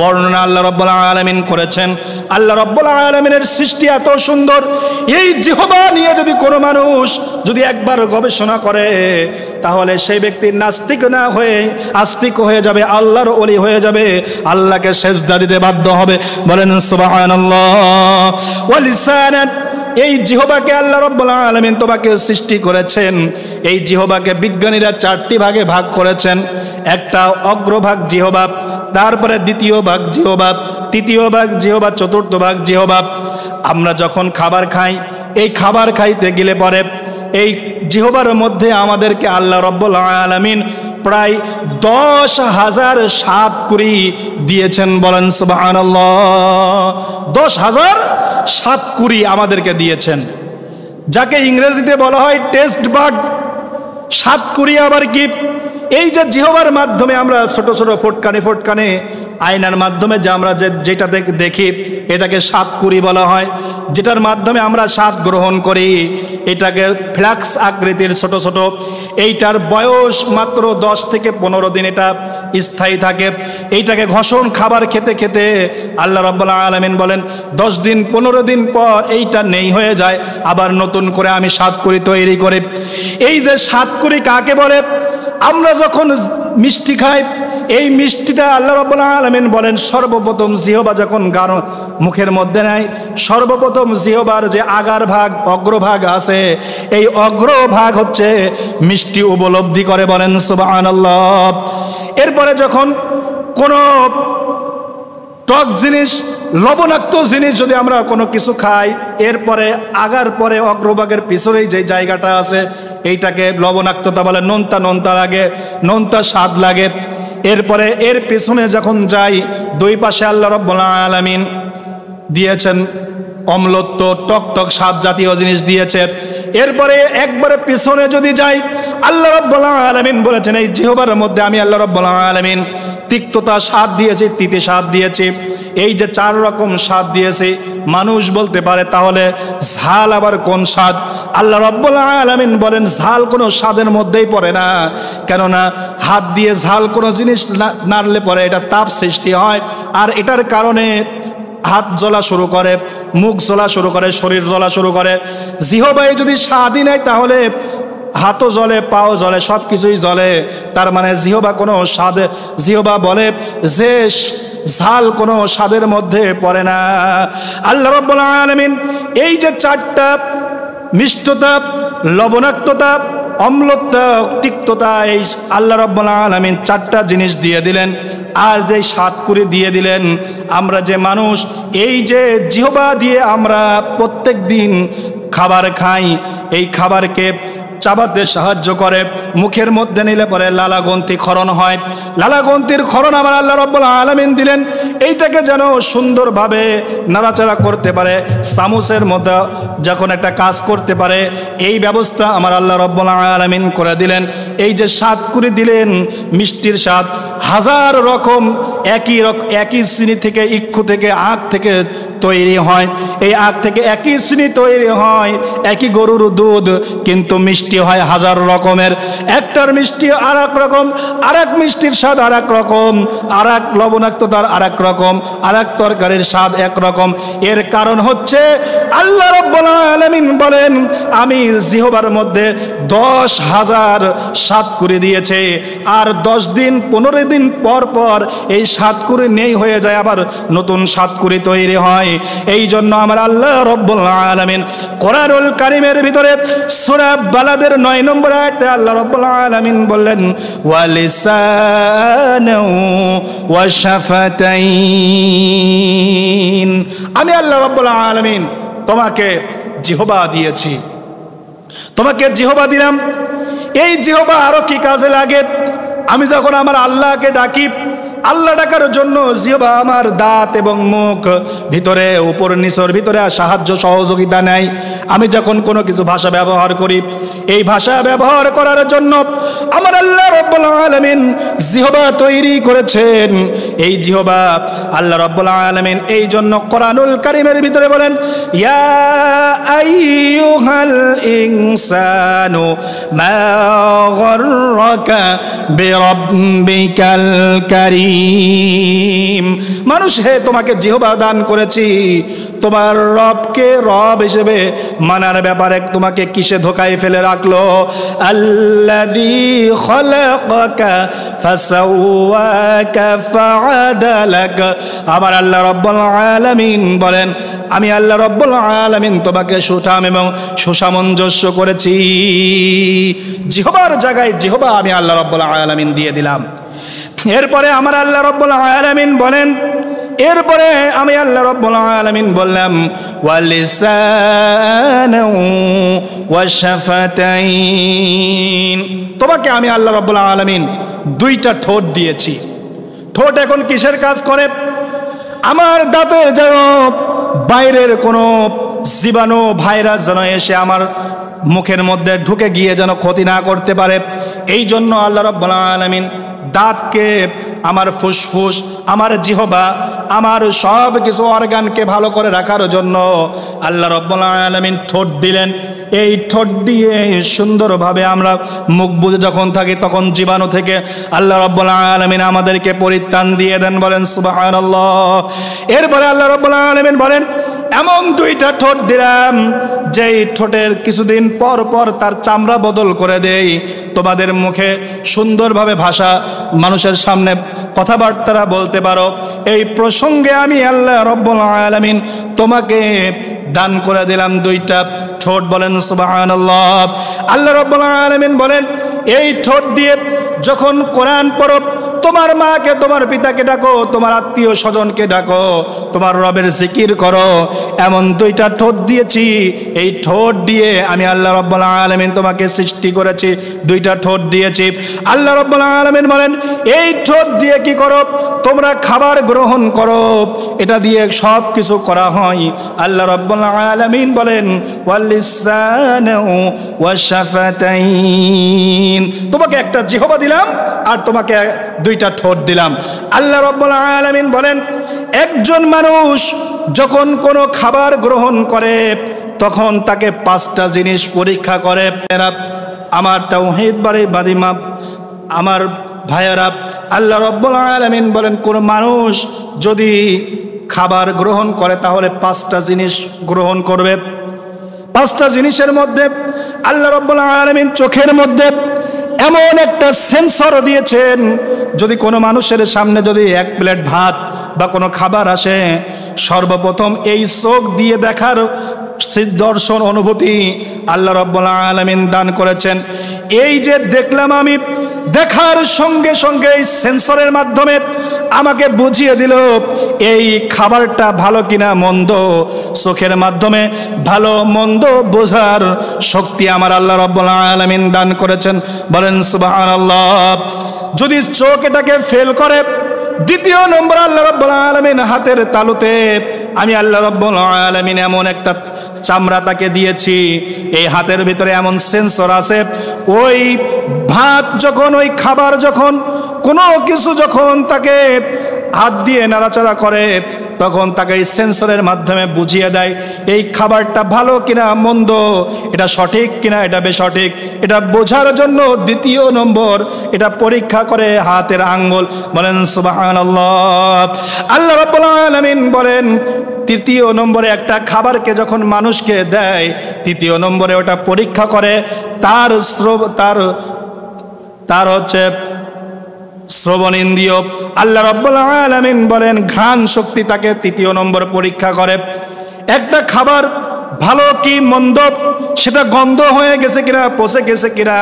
বর্ণনা আল্লাহ রাব্বুল আলামিন করেছেন। আল্লাহ রাব্বুল আলামিনের সৃষ্টি এত সুন্দর, এই জিহ্বা নিয়ে যদি কোনো মানুষ যদি একবার গবেষণা করে তাহলে সেই ব্যক্তি নাস্তিক না হয়ে আস্তিক হয়ে যাবে, আল্লাহর ওলি হয়ে যাবে, আল্লাহকে সেজদা দিতে বাধ্য হবে। বলেন সুবহানাল্লাহ। ওয়া লিসানান, এই জিহ্বাকে আল্লাহ রাব্বুল আলামিন তোমাকে সৃষ্টি করেছেন। এই জিহ্বাকে বিজ্ঞানীরা 4টি ভাগে ভাগ করেছেন। একটা অগ্রভাগ জিহ্বা, তারপরে দ্বিতীয় ভাগ জিহ্বা, তৃতীয় ভাগ জিহ্বা, চতুর্থ ভাগ জিহ্বা। আমরা যখন খাবার খাই, এই খাবার খাইতে গেলে পরে এই জিহ্বার মধ্যে আমাদেরকে আল্লাহ রাব্বুল আলামিন প্রায় 10,000 স্বাদ কুড়ি দিয়েছেন। বলেন সুবহানাল্লাহ। 10,000 স্বাদ কুড়ি আমাদেরকে দিয়েছেন, যাকে ইংরেজিতে বলা হয় টেস্ট বাড। স্বাদ কুড়ি আবার কি? এই যে জিহ্বার মাধ্যমে আমরা ছোট ছোট ফটকানে আয়নার মাধ্যমে যে আমরা যেটা দেখি, এটাকে স্বাদ কুড়ি বলা হয়। যেটার মাধ্যমে আমরা স্বাদ গ্রহণ করি, এটাকে ফ্ল্যাক্স আকৃতির ছোট ছোট। এইটার বয়স মাত্র 10 থেকে 15 দিন এটা স্থায়ী থাকে। এইটাকে ঘষণ খাবার খেতে খেতে আল্লাহ রাব্বুল আলামিন বলেন 10 দিন 15 দিন পর এইটা নেই হয়ে যায়, আবার নতুন করে আমি স্বাদ কুড়ি তৈরি করি। এই যে স্বাদ কুড়ি কাকে বলে? আমরা যখন মিষ্টি খাই, এই মিষ্টিটা আল্লাহ রাব্বুল আলামিন বলেন সর্বপ্রথম জিহ্বা যখন মুখের মধ্যে নেয়, সর্বপ্রথম জিহ্বার যে আগার ভাগ, অগ্রভাগ আছে, এই অগ্রভাগ হচ্ছে মিষ্টি উপলব্ধি করে। বলেন সুবহানাল্লাহ। এরপরে যখন কোনো টক জিনিস, লবণাক্ত জিনিস যদি আমরা কোনো কিছু খাই, এরপরে আগার পরে অগ্রভাগের পিছনেই যে জায়গাটা আছে, এইটাকে লবণাক্ততা বলে। নোনতা লাগে, নোনতা স্বাদ লাগে। এরপরে এর পিছনে যখন যাই, দুই পাশে আল্লাহ রাব্বুল আলামিন দিয়েছেন অম্লত্ব, টক স্বাদ জাতীয় জিনিস দিয়েছে। এরপরে একবারে পিছনে যদি যাই, আল্লাহ রাব্বুল আলামিন বলেছেন এই জিহ্বার মধ্যে আমি আল্লাহ রাব্বুল আলামিন তিক্ততা স্বাদ দিয়েছি, তিতে স্বাদ দিয়েছি। এই যে 4 রকম স্বাদ দিয়েছি, মানুষ বলতে পারে তাহলে ঝাল আবার কোন স্বাদ? আল্লাহ রাব্বুল আলামিন বলেন ঝাল কোনো স্বাদের মধ্যেই পড়ে না। কেননা হাত দিয়ে ঝাল কোনো জিনিস নাড়লে পরে এটা তাপ সৃষ্টি হয়, আর এটার কারণে হাত জ্বলা শুরু করে, মুখ জ্বলা শুরু করে, শরীর জ্বলা শুরু করে। জিহ্বায় যদি স্বাদই নেই, তাহলে হাতও জ্বলে, পাও জ্বলে, সব কিছুই জ্বলে। তার মানে জিহ্বা কোনো স্বাদে, জিহ্বা বলে যে ঝাল কোনো স্বাদের মধ্যে পড়ে না। আল্লাহ রাব্বুল আলামিন এই যে 4টা মিষ্টতা, লবণাক্ততা, অম্লতা, তিক্ততা, এই আল্লাহ রাব্বুল আলামিন 4টা জিনিস দিয়ে দিলেন। আর যে স্বাদ করে দিয়ে দিলেন, আমরা যে মানুষ, এই যে জিহ্বা দিয়ে আমরা প্রত্যেক দিন খাবার খাই, এই খাবারকে চাবাতে সাহায্য করে। মুখের মধ্যে নিলে পরে লালাগ্রন্থি ক্ষরণ হয়। লালাগ্রন্থির ক্ষরণ আমার আল্লাহ রাব্বুল আলামিন দিলেন। এইটাকে যেন সুন্দরভাবে নাড়াচাড়া করতে পারে, চামচের মধ্যে যখন একটা কাজ করতে পারে, এই ব্যবস্থা আমার আল্লাহ রাব্বুল আলামিন করে দিলেন। এই যে স্বাদ করে দিলেন, মিষ্টির স্বাদ 1000 রকম একই শ্রেণী থেকে, ইক্ষু থেকে, আখ থেকে তৈরি হয়। এই আখ থেকে একই শ্রেণী তৈরি হয়, একই গরুর দুধ, কিন্তু মিষ্টি হয় 1000 রকমের। একটার মিষ্টি আর এক রকম, আর এক মিষ্টির স্বাদ আর এক রকম, আর এক লবণাক্ততার আর এক রকম, আর এক তরকারির স্বাদ এক রকম। এর কারণ হচ্ছে আল্লাহ রাব্বুল আলামিন বলেন আমি জিহ্বার মধ্যে 10,000 স্বাদ করে দিয়েছে, আর 10 দিন 15 দিন পর পর এই স্বাদ করে নেই হয়ে যায়, আবার নতুন স্বাদ করে তৈরি হয়। এই জন্য আমার আল্লাহ রাব্বুল আলামিন কোরআনুল কারীমের ভিতরে সূরা বালাদের 9 নম্বর আয়াতে আল্লাহ রাব্বুল আলামিন বললেন ওয়ালিসানু ওয়া শাফাতাইন। আমি আল্লাহ রাব্বুল আলামিন তোমাকে জিহ্বা দিয়েছি, তোমাকে জিহ্বা দিলাম। এই জিহ্বা আরো কি কাজে লাগে? আমি যখন আমার আল্লাহকে ডাকি, আল্লাহ ডাকার জন্য জিহ্বা আমার দাঁত এবং মুখ ভিতরে, উপর নিচের ভিতরে সাহায্য সহযোগিতা নেয়। আমি যখন কোনো কিছু ভাষা ব্যবহার করি, এই ভাষা ব্যবহার করার জন্য আমার আল্লাহ রাব্বুল আলামিন জিহ্বা তৈরি করেছেন। এই জিহ্বা আল্লাহ রাব্বুল আলামিন এই জন্য কোরআনুল কারীমের ভিতরে বলেন ইয়া আইয়ুহাল ইনসানু মা গররাকা বিরাব্বিকাল কারীম। হালিম। মানুষ হে, তোমাকে জিহ্বা দান করেছি, তোমার রবকে রব হিসেবে মানার ব্যাপারে তোমাকে কিসে ধোকায় ফেলে রাখলো? আল্লাযী খালাকাকা ফাসাওয়াকা ফাআদালাক। আমার আল্লাহ রাব্বুল আলামিন বলেন, আমি আল্লাহ রাব্বুল আলামিন তোমাকে সুঠাম এবং সুসামঞ্জস্য করেছি। জিহ্বার জায়গায় জিহ্বা আমি আল্লাহ রাব্বুল আলামিন দিয়ে দিলাম। এরপরে আমার আল্লাহ রাব্বুল আলামিন বলেন, এরপরে আমি আল্লাহ রাব্বুল আলামিন বললাম ওয়ালিসানাও ওয়াশাফাতাইন। তোমাকে আমি আল্লাহ রাব্বুল আলামিন দুইটা ঠোঁট দিয়েছি। ঠোঁট এখন কিসের কাজ করে? আমার দাঁতের যেন বাইরের কোনো জীবাণু ভাইরাস যেন এসে আমার মুখের মধ্যে ঢুকে গিয়ে যেন ক্ষতি না করতে পারে, এই জন্য আল্লাহ রাব্বুল আলামিন দাঁতকে, আমার ফুসফুস, আমার জিহ্বা, আমার সব কিছু অর্গানকে ভালো করে রাখার জন্য আল্লাহ রাব্বুল আলামিন ঠোঁট দিলেন। এই ঠোঁট দিয়ে সুন্দরভাবে আমরা মুখ বুজে যখন থাকি তখন জীবাণু থেকে আল্লাহ রাব্বুল আলামিন আমাদেরকে পরিত্রাণ দিয়ে দেন। বলেন সুবহানাল্লাহ। এরপরে আল্লাহ রাব্বুল আলামিন বলেন, এমন দুইটা ঠোঁট দিলাম যেই ঠোঁটের কিছুদিন পর পর তার চামড়া বদল করে দেই, তোমাদের মুখে সুন্দরভাবে ভাষা মানুষের সামনে কথাবার্তা বলতে পারো। এই প্রসঙ্গে আমি আল্লাহ রাব্বুল আলামিন তোমাকে দান করে দিলাম দুইটা ঠোঁট। বলেন সুবহানাল্লাহ। আল্লাহ রাব্বুল আলামিন বলেন, এই ঠোঁট দিয়ে যখন কোরআন পড়ো, তোমার মাকে, তোমার পিতাকে ডাকো, তোমার আত্মীয় স্বজনকে ডাকো, তোমার রবের জিকির করো, এমন দুইটা ঠোঁট দিয়েছি। এই ঠোঁট দিয়ে আমি আল্লাহ রাব্বুল আলামিন তোমাকে সৃষ্টি করেছি, দুইটা ঠোঁট দিয়েছি। আল্লাহ রাব্বুল আলামিন বলেন, এই ঠোঁট দিয়ে কি করো? তোমরা খাবার গ্রহণ করো, এটা দিয়ে সব কিছু করা হয়। আল্লাহ রাব্বুল আলামিন বলেন ওয়ালিসানাও ওয়াশাফাতাইন। তোমাকে একটা জিহ্বা দিলাম আর তোমাকে দুইটা ঠোঁট দিলাম। আল্লাহ রাব্বুল আলামিন বলেন, একজন মানুষ যখন কোনো খাবার গ্রহণ করে তখন তাকে পাঁচটা জিনিস পরীক্ষা করে। আমার তাওহীদ বাড়ি মা, আমার ভাইয়েরা, আল্লাহ রাব্বুল আলামিন বলেন, কোন মানুষ যদি খাবার গ্রহণ করে তাহলে পাঁচটা জিনিস গ্রহণ করবে। পাঁচটা জিনিসের মধ্যে আল্লাহ রাব্বুল আলামিন চোখের মধ্যে এমন একটা সেন্সর দিয়েছেন, যদি কোনো মানুষের সামনে যদি এক প্লেট ভাত বা কোনো খাবার আসে, সর্বপ্রথম এই চোখ দিয়ে দেখার দর্শন অনুভূতি আল্লাহ রাব্বুল আলামিন দান করেছেন। এই যে দেখলাম, আমি দেখার সঙ্গে সঙ্গে এই সেন্সরের মাধ্যমে আমাকে বুঝিয়ে দিল এই খাবারটা ভালো কিনা মন্দ। চোখের মাধ্যমে ভালো মন্দ বোঝার শক্তি আমার আল্লাহ রাব্বুল আলামিন দান করেছেন। বলেন সুবহানাল্লাহ। যদি চোখ এটাকে ফেল করে, দ্বিতীয় নম্বর আল্লাহ রাব্বুল আলামিন হাতের তালুতে আমি আল্লাহ রাব্বুল আলামিন এমন একটা চামড়া তাকে দিয়েছি, এই হাতের ভিতরে এমন সেন্সর আছে, ওই ভাত যখন, ওই খাবার যখন, কোনো কিছু যখন তাকে হাত দিয়ে নাড়াচাড়া করে তখন তাকে এই সেন্সরের মাধ্যমে বুঝিয়ে দেয় এই খাবারটা ভালো কিনা মন্দ, এটা সঠিক কিনা এটা বেসঠিক। এটা বোঝার জন্য দ্বিতীয় নম্বর এটা পরীক্ষা করে হাতের আঙ্গুল। বলেন সুবহানাল্লাহ। আল্লাহ রাব্বুল আলামিন বলেন, তৃতীয় নম্বরে একটা খাবারকে যখন মানুষকে দেয়, তৃতীয় নম্বরে ওটা পরীক্ষা করে তার হচ্ছে শ্রবণ ইন্দ্রিয়। আল্লাহ রাব্বুল আলামিন বলেন, ঘ্রাণ শক্তি তাকে তৃতীয় নম্বর পরীক্ষা করে। একটা খাবার ভালো কি মন্দ, সেটা গন্ধ হয়ে গেছে কিনা, পচে গেছে কিনা,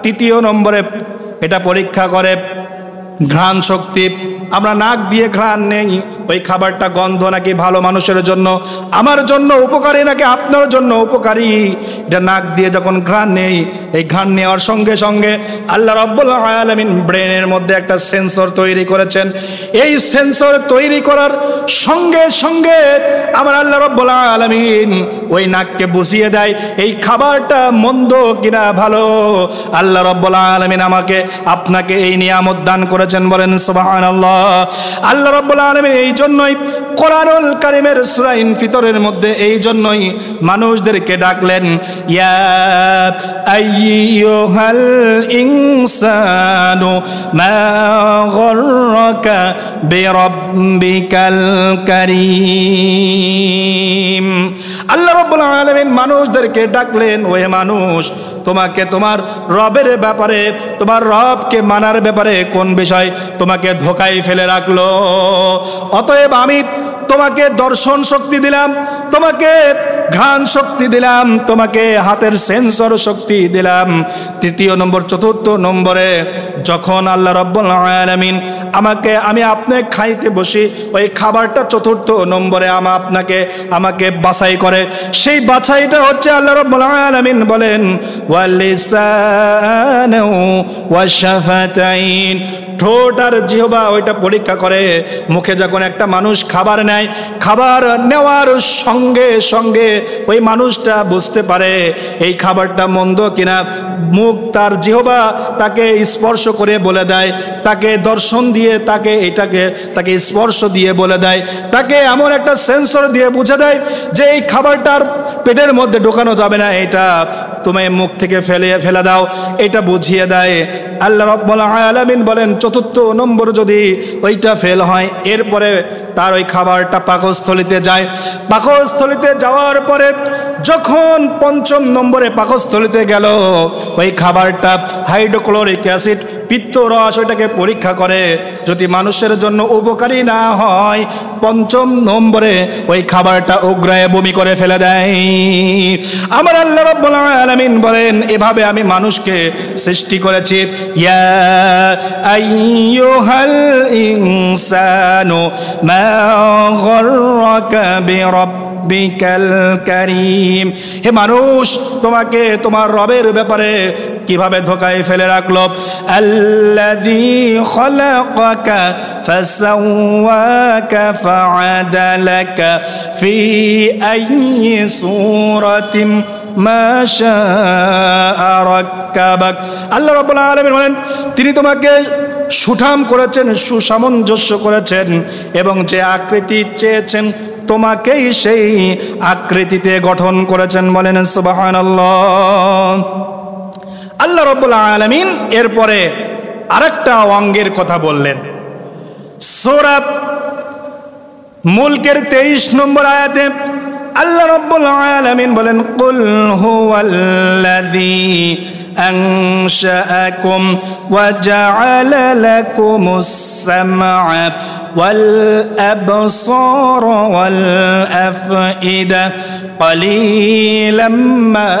তৃতীয় নম্বরে এটা পরীক্ষা করে ঘ্রাণ শক্তি। আমরা নাক দিয়ে ঘ্রাণ নেই, ওই খাবারটা গন্ধ নাকি ভালো মানুষের জন্য, আমার জন্য উপকারী নাকি আপনার জন্য উপকারী, এটা নাক দিয়ে যখন ঘ্রাণ নেই, এই ঘ্রাণ নেওয়ার সঙ্গে সঙ্গে আল্লাহ রাব্বুল আলামিন ব্রেনের মধ্যে একটা সেন্সর তৈরি করেছেন। এই সেন্সর তৈরি করার সঙ্গে সঙ্গে আমার আল্লাহ রাব্বুল আলামিন ওই নাককে বুঝিয়ে দেয় এই খাবারটা মন্দ কিনা ভালো। আল্লাহ রাব্বুল আলামিন আমাকে আপনাকে এই নিয়ামত দান করে করেছেন, বলেন সুবহানাল্লাহ। আল্লাহ রাব্বুল আলামিন এই জন্যই কোরআনুল কারীমের সূরা ইনফিতরের মধ্যে এই জন্যই মানুষদেরকে ডাকলেন, ইয়া আইয়ুহাল ইনসানু মা গররাকা বিরাব্বিকাল কারীম। আল্লাহ রাব্বুল আলামিন মানুষদেরকে ডাকলেন, ওহে মানুষ, তোমাকে তোমার রবের ব্যাপারে, তোমার রবকে মানার ব্যাপারে কোন বিষয় তোমাকে ধোকায় ফেলে রাখলো? অতএব আমি তোমাকে দর্শন শক্তি দিলাম, তোমাকে ঘ্রাণ শক্তি দিলাম, তোমাকে হাতের সেন্সর শক্তি দিলাম। তৃতীয় নম্বর, চতুর্থ নম্বরে যখন আল্লাহ রাব্বুল আলামিন আমি আপনি খাইতে বসি, ওই খাবারটা চতুর্থ নম্বরে আমাকে বাছাই করে। সেই বাছাইটা হচ্ছে আল্লাহ রাব্বুল আলামিন বলেন ওয়ালিসানু ওয়াশাফাতাইন, ঠোঁট আর জিহ্বা ওইটা পরীক্ষা করে। মুখে যখন একটা মানুষ খাবার নেয়, খাবার নেওয়ার সঙ্গে সঙ্গে ওই মানুষটা বুঝতে পারে এই খাবারটা মন্দ কিনা। মুখ তার জিহ্বা তাকে স্পর্শ করে বলে দেয়, তাকে দর্শন দিয়ে তাকে স্পর্শ দিয়ে বলে দেয়, তাকে এমন একটা সেন্সর দিয়ে বুঝে দেয় যে এই খাবারটার পেটের মধ্যে ঢোকানো যাবে না, এটা তুমি মুখ থেকে ফেলে দাও, এটা বুঝিয়ে দেয়। আল্লাহ রাব্বুল আলামিন বলেন চতুর্থ নম্বর যদি ওইটা ফেল হয়, এরপরে তার ওই খাবারটা পাকস্থলিতে যায়। পাকস্থলিতে যাওয়ার পরে যখন পঞ্চম নম্বরে পাকস্থলিতে গেল, ওই খাবারটা হাইড্রোক্লোরিক অ্যাসিড, পিত্তরস ওইটাকে পরীক্ষা করে। যদি মানুষের জন্য উপকারী না হয়, পঞ্চম নম্বরে ওই খাবারটা উগ্রায় বমি করে ফেলে দেয়। আমার আল্লাহ রাব্বুল আলামিন বলেন এভাবে আমি মানুষকে সৃষ্টি করেছি। ইয়া আইয়ুহাল ইনসানু মা গররাকা বিরাব্বিকাল কারীম, হে মানুষ, তোমাকে তোমার রবের ব্যাপারে কিভাবে ধোকায় ফেলে রাখলো? আল্লাযী খালাকাকা ফাসাওয়াকা ফাআদালাকা ফি আইয়ি সূরাতিন মা শাআ রাক্কাবাক। আল্লাহ রাব্বুল আলামিন বলেন তিনি তোমাকে সুঠাম করেছেন, সুসামঞ্জস্য করেছেন, এবং যে আকৃতি চেয়েছেন তোমাকেই সেই আকৃতিতে গঠন করেছেন, বলেন সুবহানাল্লাহ। আল্লাহ রাব্বুল আলামিন এরপরে আরেকটা অঙ্গের কথা বললেন। সূরা মুলকের 23 নম্বর আয়াতে আল্লাহ রাব্বুল আলামিন বলেন কুল হুয়াল্লাযী আনশাআকুম ওয়া জাআলা লাকুমুস সামআ ওয়াল আবসারা ওয়াল আফইদা ক্বালিলাম মা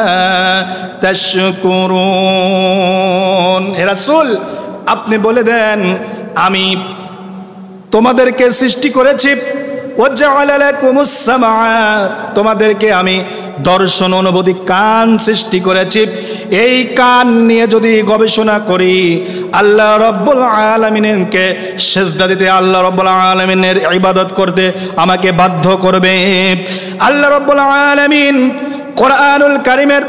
তাশকুরুন। হে রাসূল, আপনি বলে দেন আমি তোমাদেরকে সৃষ্টি করেছি, ওয়াজআলা লাকুমুস সামআ, তোমাদেরকে আমি দর্শন অনুভূতি কান সৃষ্টি করেছি। এই কান নিয়ে যদি গবেষণা করি, আল্লাহ রাব্বুল আলামিনকে সিজদা দিতে, আল্লাহ রাব্বুল আলামিনের ইবাদত করতে আমাকে বাধ্য করবে। আল্লাহ রাব্বুল আলামিন কোরআনুল কারীমের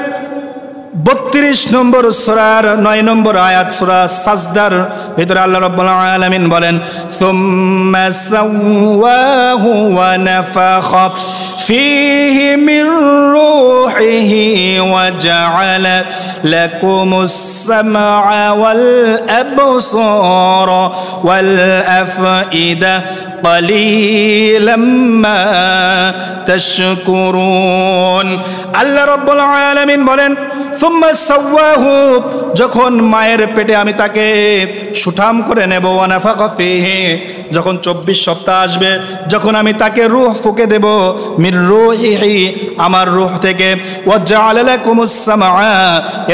32 নম্বর সূরার 9 নম্বর আয়াত, সূরা সাজদার ভিতরে আল্লাহ রাব্বুল আলামিন বলেন সুম্মা সাওয়াহু ওয়া নাফাখা ফীহি মির রূহিহি ওয়া জাআলা লাকুমুস সামআ ওয়াল আবসারা ওয়াল আফইদা ক্বালিলাম মা তাশকুরুন। আল্লাহ রাব্বুল আলামিন বলেন সুম্মা সাওয়াহু, যখন মায়ের পেটে আমি তাকে সুঠাম করে নেব, ওয়া নাফাখা ফীহি, যখন 24 সপ্তাহ আসবে, যখন আমি তাকে রূহ ফুঁকে দেব, মির রূহিহি, আমার রূহ থেকে, ওয়া জাআলা লাকুমুস সামআ,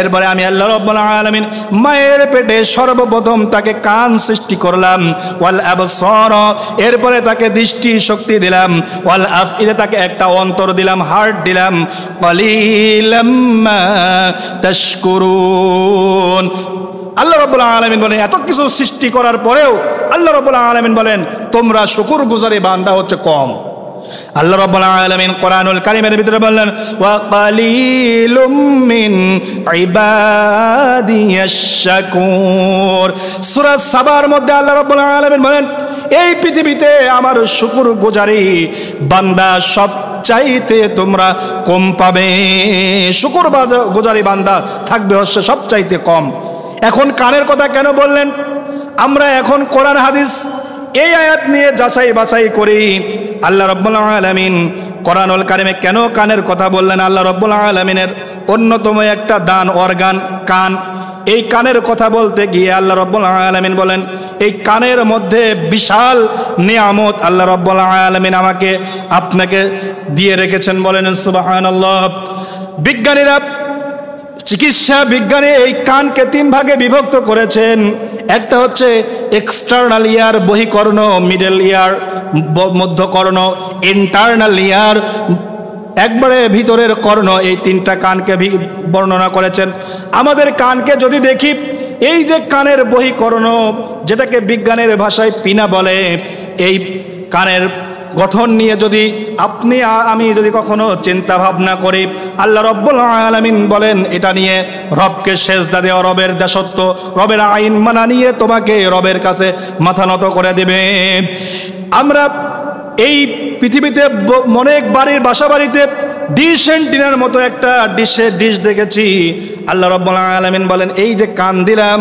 এরপরে আমি আল্লাহ রাব্বুল আলামিন মায়ের পেটে সর্বপ্রথম তাকে কান সৃষ্টি করলাম, ওয়াল আবসারা, এরপরে তাকে দৃষ্টি শক্তি দিলাম, ওয়াল আফইদা, তাকে একটা অন্তর দিলাম, হার্ট দিলাম, ক্বালিলাম মা তাশকুরুন। আল্লাহ রাব্বুল আলামিন বলেন এত কিছু সৃষ্টি করার পরেও আল্লাহ রাব্বুল আলামিন বলেন তোমরা শুকরগুজারি বান্দা হচ্ছে কম। আল্লাহ রাব্বুল আলামিন কোরআনুল কারীমের ভিতরে বললেন ওয়া কালিলুম মিন ইবাদিয়াশ শাকুর। সূরা সাবার মধ্যে আল্লাহ রাব্বুল আলামিন বলেন এই পৃথিবীতে আমার শুকরগুজারি বান্দা সব চাইতে তোমরা কম পাবে। শুকরগুজারি বান্দা থাকবে হচ্ছে সব চাইতে কম। এখন কানের কথা কেন বললেন? আমরা এখন কোরআন হাদিস এই আয়াত নিয়ে যাচাই বাছাই করি আল্লাহ রাব্বুল আলামিন কোরআনুল কারীমে কেন কানের কথা বললেন। আল্লাহ রাব্বুল আলামিনের অন্যতম একটা দান অর্গান কান। এই কানের কথা বলতে গিয়ে আল্লাহ রাব্বুল আলামিন বলেন এই কানের মধ্যে বিশাল নিয়ামত আল্লাহ রাব্বুল আলামিন আমাকে আপনাকে দিয়ে রেখেছেন। বলেন সুবহানাল্লাহ। বিজ্ঞানীরা চিকিৎসা বিজ্ঞানে এই কানকে 3 ভাগে বিভক্ত করেছেন। একটা হচ্ছে এক্সটার্নাল ইয়ার বহিকর্ণ, মিডল ইয়ার মধ্যকর্ণ, ইন্টারনাল ইয়ার একবারে ভিতরের কর্ণ। এই 3টা কানকে বর্ণনা করেছেন। আমাদের কানকে যদি দেখি এই যে কানের বহিকর্ণ যেটাকে বিজ্ঞানের ভাষায় পিনা বলে, এই কানের গঠন নিয়ে যদি আপনি আমি যদি কখনো চিন্তা ভাবনা করি আল্লাহ রাব্বুল আলামিন বলেন এটা নিয়ে রবকে সেজদা দেওয়া, রবের দাসত্ব, রবের আইন মানা নিয়ে তোমাকে রবের কাছে মাথা নত করে দেবে। আমরা এই পৃথিবীতে অনেক বাড়ির বাসা বাড়িতে ডিশ এন্টিনার মতো একটা ডিশ দেখেছি। আল্লাহ রাব্বুল আলামিন বলেন এই যে কান দিলাম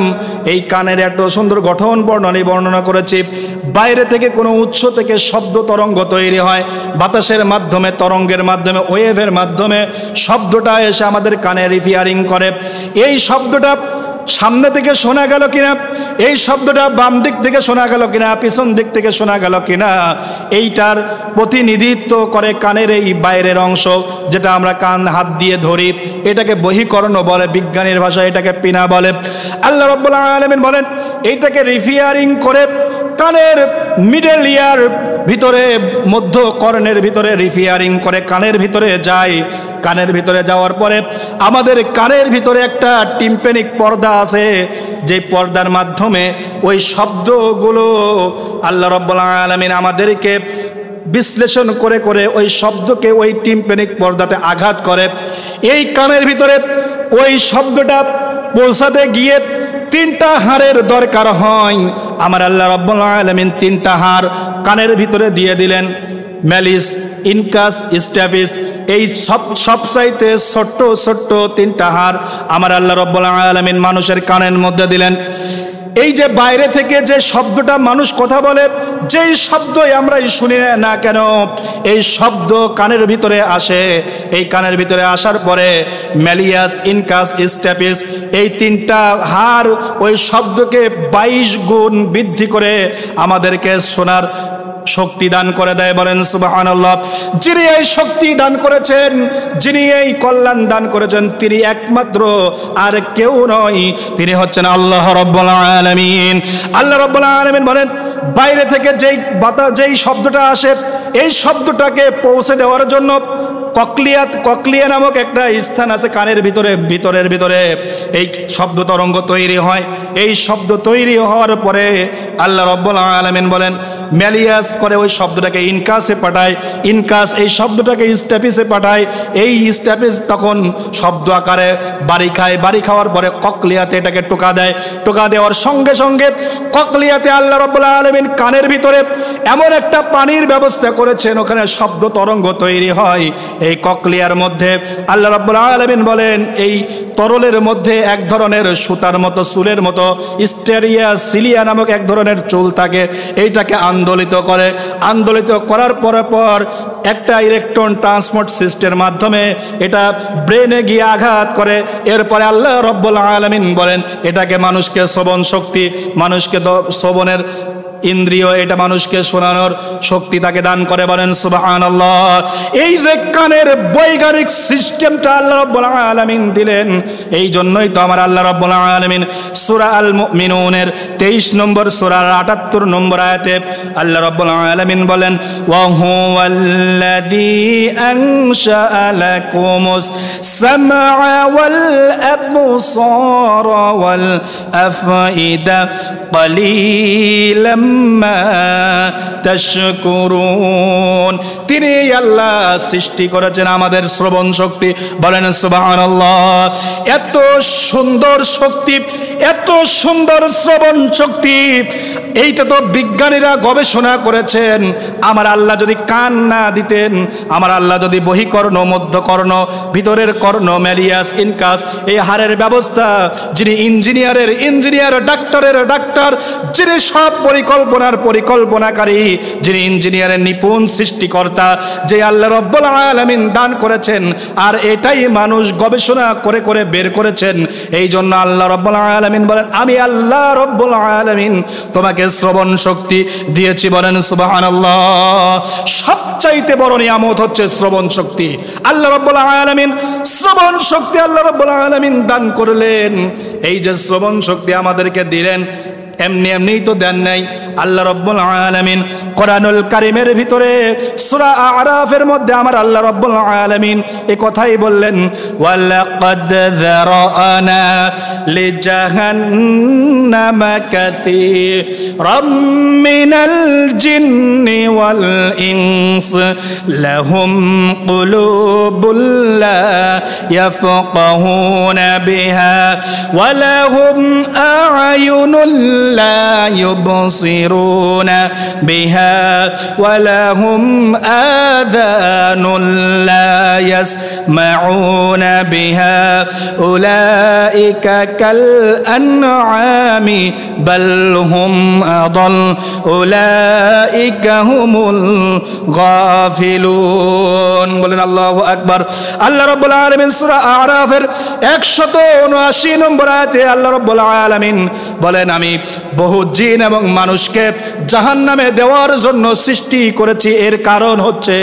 এই কানের এত সুন্দর গঠন বর্ণনা করেছি। বাইরে থেকে কোনো উৎস থেকে শব্দ তরঙ্গ তৈরি হয়, বাতাসের মাধ্যমে, তরঙ্গের মাধ্যমে, ওয়েভের মাধ্যমে শব্দটা এসে আমাদের কানে রিফিয়ারিং করে। এই শব্দটা সামনে থেকে শোনা গেল কিনা, এই শব্দটা বাম দিক থেকে শোনা গেল কিনা, পিছন দিক থেকে শোনা গেল কিনা, এইটার প্রতিনিধিত্ব করে কানের এই বাইরের অংশ যেটা আমরা কান হাত দিয়ে ধরি। এটাকে বহিকর্ণ বলে, বিজ্ঞানীর ভাষায় এটাকে পিনা বলে। আল্লাহ রাব্বুল আলামিন বলেন এইটাকে রিফিয়ারিং করে কানের মিডল ইয়ার ভিতরে, মধ্য কর্ণের ভিতরে রিফিয়ারিং করে কানের ভিতরে যায়। কানের ভিতরে যাওয়ার পরে আমাদের কানের ভিতরে একটা টিম্প্যানিক পর্দা আছে, যে পর্দার মাধ্যমে ওই শব্দগুলো আল্লাহ রাব্বুল আলামিন আমাদেরকে বিশ্লেষণ করে করে ওই শব্দকে ওই টিম্প্যানিক পর্দাতে আঘাত করে। এই কানের ভিতরে ওই শব্দটা পৌঁছাতে গিয়ে 3টা হাড়ের দরকার হয়। আমার আল্লাহ রাব্বুল আলামিন 3টা হাড় কানের ভিতরে দিয়ে দিলেন, ম্যালিস, ইনকাস, স্ট্যাপিস। এই সবচাইতে ছোট্ট ছোট্ট 3টা হাড় আমার আল্লাহ রাব্বুল আলামিন মানুষের কানের মধ্যে দিলেন। এই যে বাইরে থেকে যে শব্দটা মানুষ কথা বলে, যেই শব্দই আমরাই শুনি না কেন, এই শব্দ কানের ভিতরে আসে। এই কানের ভিতরে আসার পরে ম্যালিয়াস, ইনকাস, স্ট্যাপিস এই 3টা হাড় ওই শব্দকে 22 গুণ বৃদ্ধি করে আমাদেরকে শোনার শক্তি দান করে দেয়। বলেন সুবহানাল্লাহ। যিনি এই শক্তি দান করেছেন, যিনি এই কল্যাণ দান করেছেন, তিনি একমাত্র আর কেউ নয়, তিনি হচ্ছেন আল্লাহ রাব্বুল আলামিন। আল্লাহ রাব্বুল আলামিন বলেন বাইরে থেকে যেই শব্দটা আসে এই শব্দটাকে পৌঁছে দেওয়ার জন্য ককলিয়া নামক একটা স্থান আছে কানের ভিতরের ভিতরে এই শব্দ তরঙ্গ তৈরি হয়। এই শব্দ তৈরি হওয়ার পরে আল্লাহ রাব্বুল আলামিন বলেন ম্যালিয়াস করে ওই শব্দটাকে ইনকাসে পাঠায়, ইনকাস এই শব্দটাকে স্ট্যাপিসে পাঠায়। এই স্ট্যাপিস তখন শব্দ আকারে বাড়ি খায়, বাড়ি খাওয়ার পরে ককলিয়াতে এটাকে টোকা দেয়। টোকা দেওয়ার সঙ্গে সঙ্গে ককলিয়াতে আল্লাহ রাব্বুল আলামিন কানের ভিতরে এমন একটা পানির ব্যবস্থা করেছেন, ওখানে শব্দ তরঙ্গ তৈরি হয়। এই ককলিয়ার মধ্যে আল্লাহ রাব্বুল আলামিন বলেন এই তরলের মধ্যে এক ধরনের সুতার মতো, চুলের মতো স্টেরিয়া সিলিয়া নামক এক ধরনের চুল থাকে। এইটাকে আন্দোলিত করে, আন্দোলিত করার পর একটা ইলেকট্রন ট্রান্সপোর্ট সিস্টেমের মাধ্যমে এটা ব্রেনে গিয়ে আঘাত করে। এরপরে আল্লাহ রাব্বুল আলামিন বলেন এটাকে মানুষকে শ্রবণ শক্তি, মানুষকে শ্রবণের ইন্দ্রিয়, এটা মানুষকে শোনানোর শক্তি তাকে দান করে। বলেন সুবহানাল্লাহ। এই যে কানের বৈজ্ঞানিক সিস্টেমটা আল্লাহ রাব্বুল আলামিন দিলেন, এই জন্যই তো আমার আল্লাহ রাব্বুল আলামিন সূরা আল মুমিনুনের 23 নম্বর সূরার 78 নম্বর আয়াতে আল্লাহ রাব্বুল আলামিন বলেন ওয়া হুয়াল্লাযী আনশাআ লাকুমুস সামআ ওয়াল আবসারা ওয়াল আফইদা ক্বালিলাম আম্মা তাশকুরুন। তিনি আল্লাহ সৃষ্টি করেছেন আমাদের শ্রবণ শক্তি। বলেন সুবহানাল্লাহ। এত সুন্দর শক্তি, এত সুন্দর শ্রবণ শক্তি, এইটা তো বিজ্ঞানীরা গবেষণা করেছেন। আমার আল্লাহ যদি কান না দিতেন, আমার আল্লাহ যদি বহিকর্ণ, মধ্যকর্ণ, ভিতরের কর্ণ, ম্যালিয়াস, ইনকাস, এই হাড়ের ব্যবস্থা, যিনি ইঞ্জিনিয়ার, ডাক্তারের ডাক্তার, যিনি সব পরিকল্পনাকারী, যিনি ইঞ্জিনিয়ারের নিপুণ সৃষ্টিকর্তা, যে আল্লাহ রব্বুল আলামিন দান করেছেন, আর এটাই মানুষ গবেষণা করে করে বের করেছেন। এই জন্য আল্লাহ রব্বুল আলামিন বলেন, আমি আল্লাহ রব্বুল আলামিন তোমাকে শ্রবণ শক্তি দিয়েছি। বলেন সুবহানাল্লাহ। সবচাইতে বড় নিয়ামত হচ্ছে শ্রবণ শক্তি। আল্লাহ রাব্বুল আলামিন শ্রবণ শক্তি আল্লাহ রাব্বুল আলামিন দান করলেন। এই যে শ্রবণ শক্তি আমাদেরকে দিলেন, এমনি তো দেন নাই। আল্লাহ রাব্বুল আলামিন কোরআনুল কারীমের ভিতরে সূরা আরাফের মধ্যে আমার আল্লাহ রাব্বুল আলামিন এই কথাই বললেন, ওয়ালাকাদ যারানা লিজাহান্নামা কাসীরাম মিনাল জিন্নি ওয়াল ইনস লাহুম কুলুবুল লা ইয়াফকাহুনা বিহা ওয়া লাহুম আ'য়ুনুল لا يبصرون بها ولهم آذان لا يسمعون بها أولئك كالأنعام بل هم أضل أولئك هم الغافلون বলেন আল্লাহু আকবার। আল্লাহ রাব্বুল আলামিন সূরা আরাফের 179 নম্বর আয়াতে আল্লাহ রাব্বুল আলামিন বলেন, আমি বহু জিন এবং মানুষকে জাহান্নামে দেওয়ার জন্য সৃষ্টি করেছি। এর কারণ হচ্ছে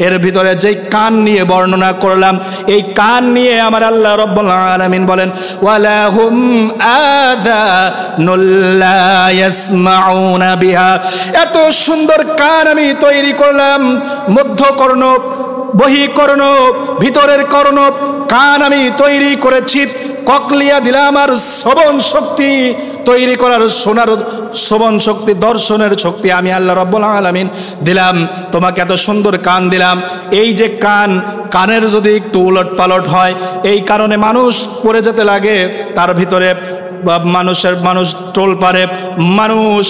এর ভিতরে যে কান নিয়ে বর্ণনা করলাম, এই কান নিয়ে আমার আল্লাহ রাব্বুল আলামিন বলেন, ওয়ালাহুম আযানুল লা ইয়াসমাউনা বিহা। এত সুন্দর কান আমি তৈরি করলাম, মধ্যকর্ণ, বহিকর্ণ, ভিতরের কর্ণ, কান আমি তৈরি করেছি। ককলিয়া দিলাম, আর শ্রবণ শক্তি তৈরি করার, শোনার শ্রবণ শক্তি, দর্শনের শক্তি আমি আল্লাহ রাব্বুল আলামিন দিলাম। তোমাকে এত সুন্দর কান দিলাম। এই যে কানের যদি একটু উলট পালট হয়, এই কারণে মানুষ পড়ে যেতে লাগে, তার ভিতরে মানুষ টোল পারে, মানুষ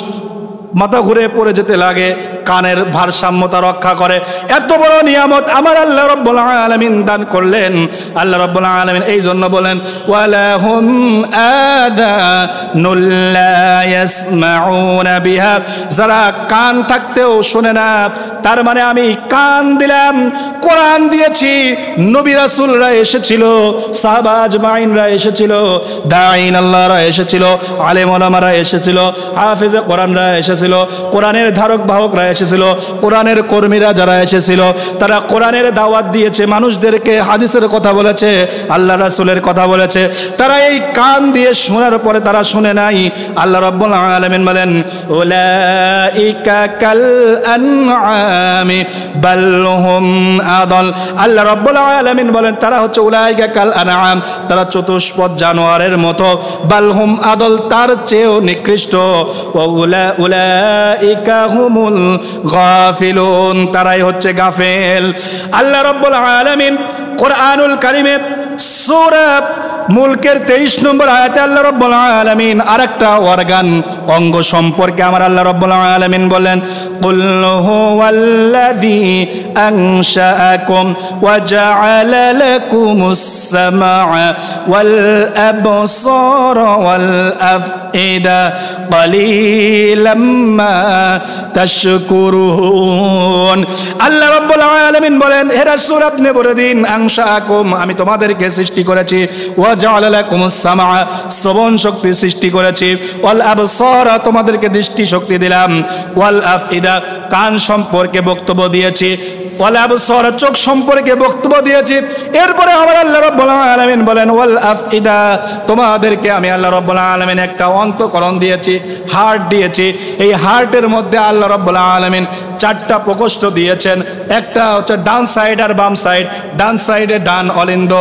মাথা ঘুরে পড়ে যেতে লাগে। কানের ভারসাম্যতা রক্ষা করে। এত বড় নিয়ামত আমার আল্লাহ রাব্বুল আলামিন দান করলেন। আল্লাহ রাব্বুল আলামিন এই জন্য বলেন, ওয়ালাহুম আযানুল লা ইয়াসমাউনা বিহা। যারা কান থাকতেও শোনে না, তার মানে আমি কান দিলাম, কোরআন দিয়েছি, নবী রাসূলরা এসেছিল, সাহাবা আজমাইনরা এসেছিল, দাঈন আল্লাহরা এসেছিল, আলেম ওলামারা এসেছিল, হাফেজে কোরআনরা এসেছিল, কোরআনের ধারক বাহকরা এসেছিল, কোরআনের কর্মীরা যারা এসেছিল, তারা কোরআনের দাওয়াত দিয়েছে, মানুষদেরকে হাদিসের কথা বলেছে, আল্লাহ রাসূলের কথা বলেছে। তারা এই কান দিয়ে শোনার পরে তারা শুনে নাই। আল্লাহ রাব্বুল আলামিন বলেন, উলাইকা কাল আনআমি বাল হুম আদাল। আল্লাহ রাব্বুল আলামিন বলেন, তারা হচ্ছে উলাইকা কাল আনআম, তারা চতুষ্পদ জানোয়ারের মতো, বাল হুম আদাল, তার চেয়েও নিকৃষ্ট, উলাইকা হুমুল গাফিলুন, তারাই হচ্ছে গাফেল। আল্লাহ রাব্বুল আলামিন কোরআনুল কারীমে সূরা মুলকের 23 নম্বর আয়াতে আল্লাহ রাব্বুল আলামিন আরেকটা অঙ্গ সম্পর্কে আমার আল্লাহ রাব্বুল আলামিন বলেন, কুল হুয়াল্লাযী আনশাআকুম ওয়া জাআলা লাকুমুস সামাআ ওয়াল আবসারা ওয়াল আফইদা ক্বালিলাম মা তাশকুরুন। আল্লাহ রাব্বুল আলামিন বলেন, হে রাসূল আপনি বলে দিন, আনশাআকুম, আমি তোমাদেরকে সৃষ্টি করেছি, ওয়া জাআলা লাকুমুস সামাআ, শ্রবণ শক্তি সৃষ্টি করেছি, ওয়াল আবসারা, তোমাদেরকে দৃষ্টি শক্তি দিলাম, ওয়াল আফইদা, কান সম্পর্কে বক্তব্য দিয়েছি, ওয়াল আবসার চোখ সম্পর্কে বক্তব্য দিয়েছি। এরপরে আমার আল্লাহ রাব্বুল আলামিন বলেন ওয়াল আফইদা তোমাদেরকে আমি আল্লাহ রাব্বুল আলামিন একটা অন্তঃকরণ দিয়েছি, হার্ট দিয়েছি। এই হার্টের মধ্যে আল্লাহ রাব্বুল আলামিন 4টা প্রকোষ্ঠ দিয়েছেন। একটা হচ্ছে ডান সাইড আর বাম সাইড। ডান সাইডে ডান অলিন্দ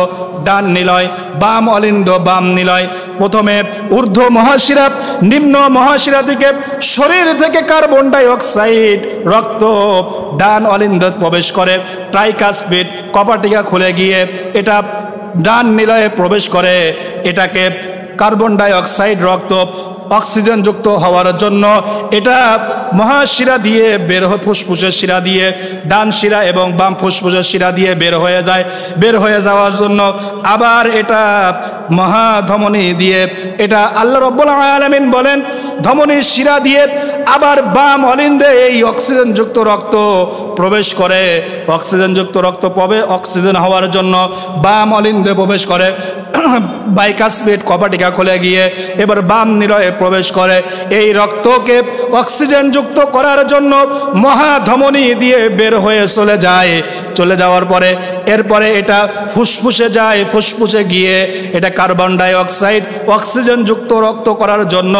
ডান নিলয়, বাম অলিন্দ বাম নিলয়। প্রথমে ঊর্ধ্ব মহাশিরা নিম্ন মহাশিরা দিকে শরীর থেকে কার্বন ডাই অক্সাইড রক্ত ডান অলিন্দ প্রবেশ করে, ট্রাইকাসপিড কপাটিকা খুলে গিয়ে এটা ডান নিলয়ে প্রবেশ করে। এটাকে কার্বন ডাই অক্সাইড রক্ত অক্সিজেন যুক্ত হওয়ার জন্য এটা মহাশিরা দিয়ে বের হয়ে ফুসফুসের শিরা দিয়ে ডান শিরা এবং বাম ফুসফুসের শিরা দিয়ে বের হয়ে যায়। বের হয়ে যাওয়ার জন্য আবার এটা মহাধমনী দিয়ে এটা আল্লাহ রাব্বুল আলামিন বলেন ধমনী শিরা দিয়ে আবার বাম অলিন্দে এই অক্সিজেন যুক্ত রক্ত প্রবেশ করে। অক্সিজেন যুক্ত রক্ত অক্সিজেন হওয়ার জন্য বাম অলিন্দে প্রবেশ করে, বাইকাসপিড কপাটিকা খুলে গিয়ে এবার বাম নিলয়ে প্রবেশ করে। এই রক্তকে অক্সিজেন যুক্ত করার জন্য মহাধমনী দিয়ে বের হয়ে চলে যাওয়ার পরে এরপরে এটা ফুসফুসে যায়। ফুসফুসে গিয়ে এটা কার্বন ডাই অক্সাইড অক্সিজেন যুক্ত রক্ত করার জন্য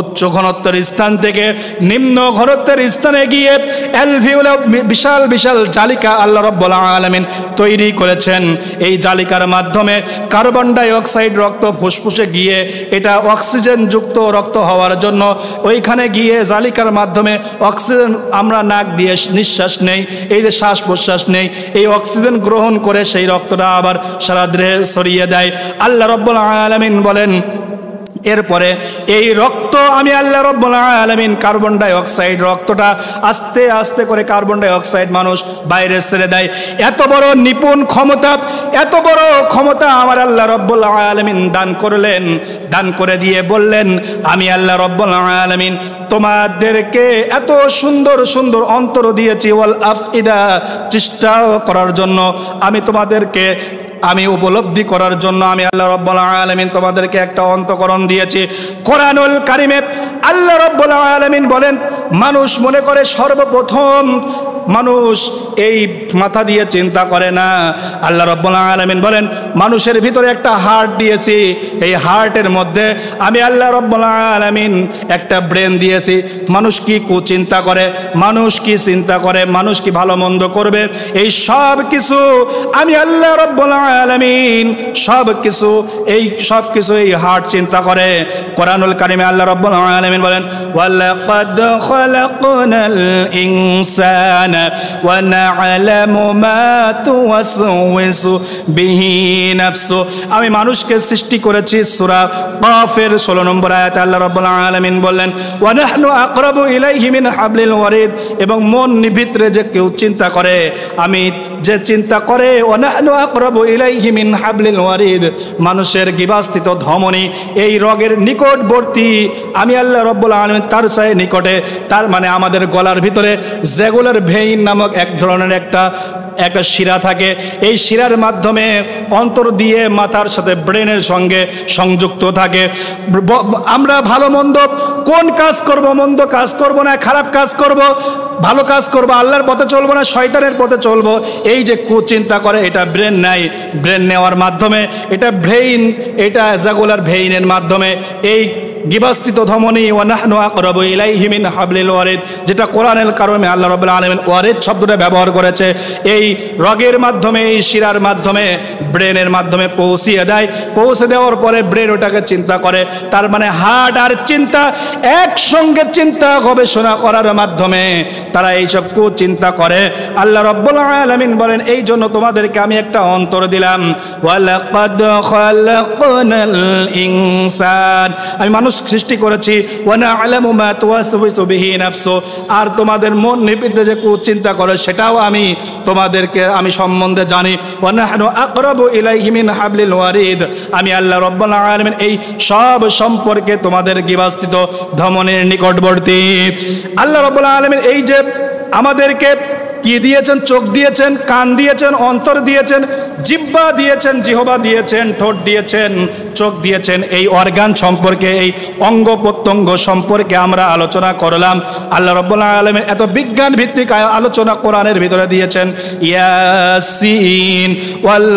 উচ্চ ঘনত্বের স্থান থেকে নিম্ন ঘনত্বের স্থানে গিয়ে অ্যালভিওলে বিশাল বিশাল জালিকা আল্লাহ রাব্বুল আলামিন তৈরি করেছেন। এই জালিকার মাধ্যমে কার্বন ডাই অক্সাইড রক্ত ফুসফুসে গিয়ে এটা অক্সিজেন যুক্ত রক্ত হওয়ার জন্য ওইখানে গিয়ে জালিকার মাধ্যমে অক্সিজেন আমরা নাক দিয়ে নিঃশ্বাস নেই, এই যে শ্বাস প্রশ্বাস নেই, এই অক্সিজেন গ্রহণ করে সেই রক্তটা আবার সারা দেহে ছড়িয়ে দেয়। আল্লাহ রাব্বুল আলামিন বলেন এরপরে এই রক্ত আমি আল্লাহ রাব্বুল আলামিন কার্বন ডাই অক্সাইড রক্তটা আস্তে আস্তে করে কার্বন ডাই অক্সাইড মানুষ বাইরে ছেড়ে দেয়। এত বড় নিপুণ ক্ষমতা, এত বড় ক্ষমতা আমার আল্লাহ রাব্বুল আলামিন দান করলেন। দান করে দিয়ে বললেন আমি আল্লাহ রাব্বুল আলামিন তোমাদেরকে এত সুন্দর সুন্দর অন্তর দিয়েছি ওয়াল আফইদা চেষ্টা করার জন্য আমি তোমাদেরকে আমি উপলব্ধি করার জন্য আমি আল্লাহ রাব্বুল আলামিন তোমাদেরকে একটা অন্তঃকরণ দিয়েছি। কোরআনুল কারিমে আল্লাহ রাব্বুল আলামিন বলেন মানুষ মনে করে সর্বপ্রথম মানুষ এই মাথা দিয়ে চিন্তা করে না। আল্লাহ রাব্বুল আলামিন বলেন মানুষের ভিতরে একটা হার্ট দিয়েছি, এই হার্টের মধ্যে আমি আল্লাহ রাব্বুল আলামিন একটা ব্রেন দিয়েছি। মানুষ কি কুচিন্তা করে, মানুষ কি চিন্তা করে, মানুষ কি ভালো মন্দ করবে, এই সব কিছু আমি আল্লাহ রাব্বুল আলামিন সব কিছু এই হার্ট চিন্তা করে। কোরআনুল কারিমে আল্লাহ রাব্বুল আলামিন বলেন ওয়ালাকাদ খালাকনাল ইনসানা ওয়া না'লামু মা তুওয়াসওয়িসু বিহি নাফসু। আমি মানুষকে সৃষ্টি করেছি। সূরা কাফের 16 নম্বর আয়াতে আল্লাহ রাব্বুল আলামিন বললেন ওয়া নাহনু আকরাবু ইলাইহি মিন হাবলিল ওয়ারিদ। এবং মন ভিতরে যে কেউ চিন্তা করে, আমি যে চিন্তা করে ওয়া নাহনু আকরাবু ইলাইহি মিন হাবলিল ওয়ারিদ, মানুষের গিবাস্থিত ধমনী এই রগের নিকটবর্তী আমি আল্লাহ রাব্বুল আলামিন তার চেয়ে নিকটে। তার মানে আমাদের গলার ভিতরে জেগুলার ভেইন নামক এক ধরনের একটা শিরা থাকে। এই শিরার মাধ্যমে অন্তর দিয়ে মাথার সাথে ব্রেনের সঙ্গে সংযুক্ত থাকে। আমরা ভালো মন্দ কোন কাজ করব, মন্দ কাজ করব না খারাপ কাজ করব, ভালো কাজ করব, আল্লাহর পথে চলবো না শয়তানের পথে চলবো, এই যে কুচিন্তা করে এটা ব্রেন নাই। ব্রেন নেওয়ার মাধ্যমে এটা ব্রেইন, এটা জাগুলার ভেইনের মাধ্যমে এই গিবাস্থিত ধমনী ওয়া নাহনু আকরাবু ইলাইহি মিন হাবলিল ওয়ারিদ, যেটা কোরআনুল কারিমে আল্লাহ রাব্বুল আলামিন ওয়ারিদ শব্দটা ব্যবহার করেছে। এই রগের মাধ্যমে এই শিরার মাধ্যমে ব্রেনের মাধ্যমে পৌঁছে দেওয়ার পরে ব্রেন ওটাকে চিন্তা করে। তার মানে হার্ট আর চিন্তা একসঙ্গে চিন্তা গবেষণা করার মাধ্যমে তারা এইসব চিন্তা করে। আল্লাহ রাব্বুল আলামিন বলেন এই জন্য তোমাদেরকে আমি একটা অন্তর দিলাম। ওয়ালাকাদ খালাকনাল ইনসান, আমি মানুষ সৃষ্টি করেছি। ওয়া না'লামু মা তুওয়াসওয়িসু বিহি নাফসু, আর তোমাদের মন নিপিতে যে চিন্তা করে সেটাও আমি তোমাদেরকে আমি সম্বন্ধে জানি। ওয়া নাহনু আকরাবু ইলাইহি মিন হাবলিল ওয়ারিদ, আমি আল্লাহ রাব্বুল আলামিন এই সব সম্পর্কে তোমাদের গিবাস্থিত ধমনীর নিকটবর্তী। আল্লাহ রাব্বুল আলামিন এই যে আমাদেরকে কি দিয়েছেন? চোখ দিয়েছেন, কান দিয়েছেন, অন্তর দিয়েছেন, জিহ্বা দিয়েছেন, জিহবা দিয়েছেন, ঠোঁট দিয়েছেন, চোখ দিয়েছেন। এই অর্গান সম্পর্কে, এই অঙ্গ প্রত্যঙ্গ সম্পর্কে আমরা আলোচনা করলাম। আল্লাহ রাব্বুল আলামিন এত বিজ্ঞান ভিত্তিক আলোচনা কোরআনের ভিতরে দিয়েছেন। ইয়াসিন ওয়াল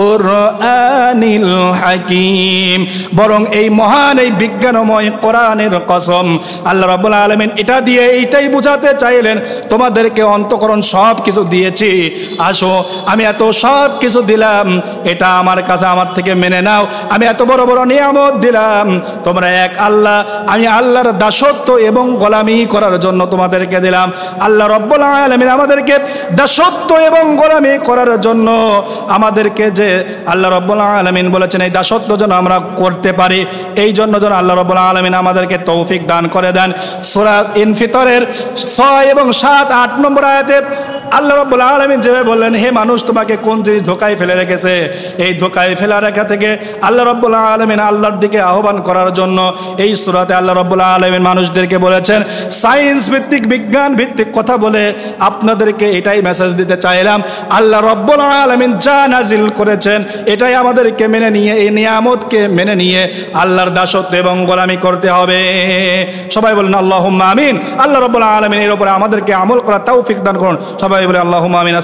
কুরআনিল হাকিম। বরং এই মহান এই বিজ্ঞানময় কোরআনের কসম, আল্লাহ রাব্বুল আলামিন এটা দিয়ে এইটাই বুঝাতে চাইলেন তোমাদেরকে অন্তঃকরণ সব কিছু দিয়েছি, আসো আমি এত সব কিছু দিলাম, এটা আমার কাছে আমার থেকে মেনে নাও। আমি এত বড় বড় নিয়ামত দিলাম, তোমরা এক আল্লাহ, আমি আল্লাহর দাসত্ব এবং গোলামি করার জন্য তোমাদেরকে দিলাম। আল্লাহ রাব্বুল আলামিন আমাদেরকে দাসত্ব এবং গোলামি করার জন্য আমাদেরকে যে আল্লাহ রাব্বুল আলামিন বলেছেন এই দাসত্ব যেন আমরা করতে পারি, এই জন্য যেন আল্লাহ রাব্বুল আলামিন আমাদেরকে তৌফিক দান করে দেন। সূরা ইনফিতরের 6 এবং 7, 8 নম্বর আয়াতে আল্লাহ রাব্বুল আলামিন যেভাবে বললেন, হে মানুষ তোমাকে কোন জিনিস ধোকায় ফেলে রেখেছে, এই ধোকায় ফেলা রেখা থেকে আল্লাহ রাব্বুল আলামিন আল্লাহর দিকে আহ্বান করার জন্য এই সূরাতে আল্লাহ রাব্বুল আলামিন মানুষদেরকে বলেছেন। সায়েন্স ভিত্তিক, বিজ্ঞান ভিত্তিক কথা বলে আপনাদেরকে এটাই মেসেজ দিতে চাইলাম, আল্লাহ রাব্বুল আলামিন যা নাজিল করেছেন এটাই আমাদেরকে মেনে নিয়ে, এই নিয়ামতকে মেনে নিয়ে আল্লাহর দাসত্ব এবং গোলামি করতে হবে। সবাই বলেন আল্লাহুম্মা আমিন। আল্লাহ রাব্বুল আলামিন এর উপরে আমাদেরকে আমল করার তৌফিক দান করুন। সবাই বলে আল্লাহুম্মা আমিন।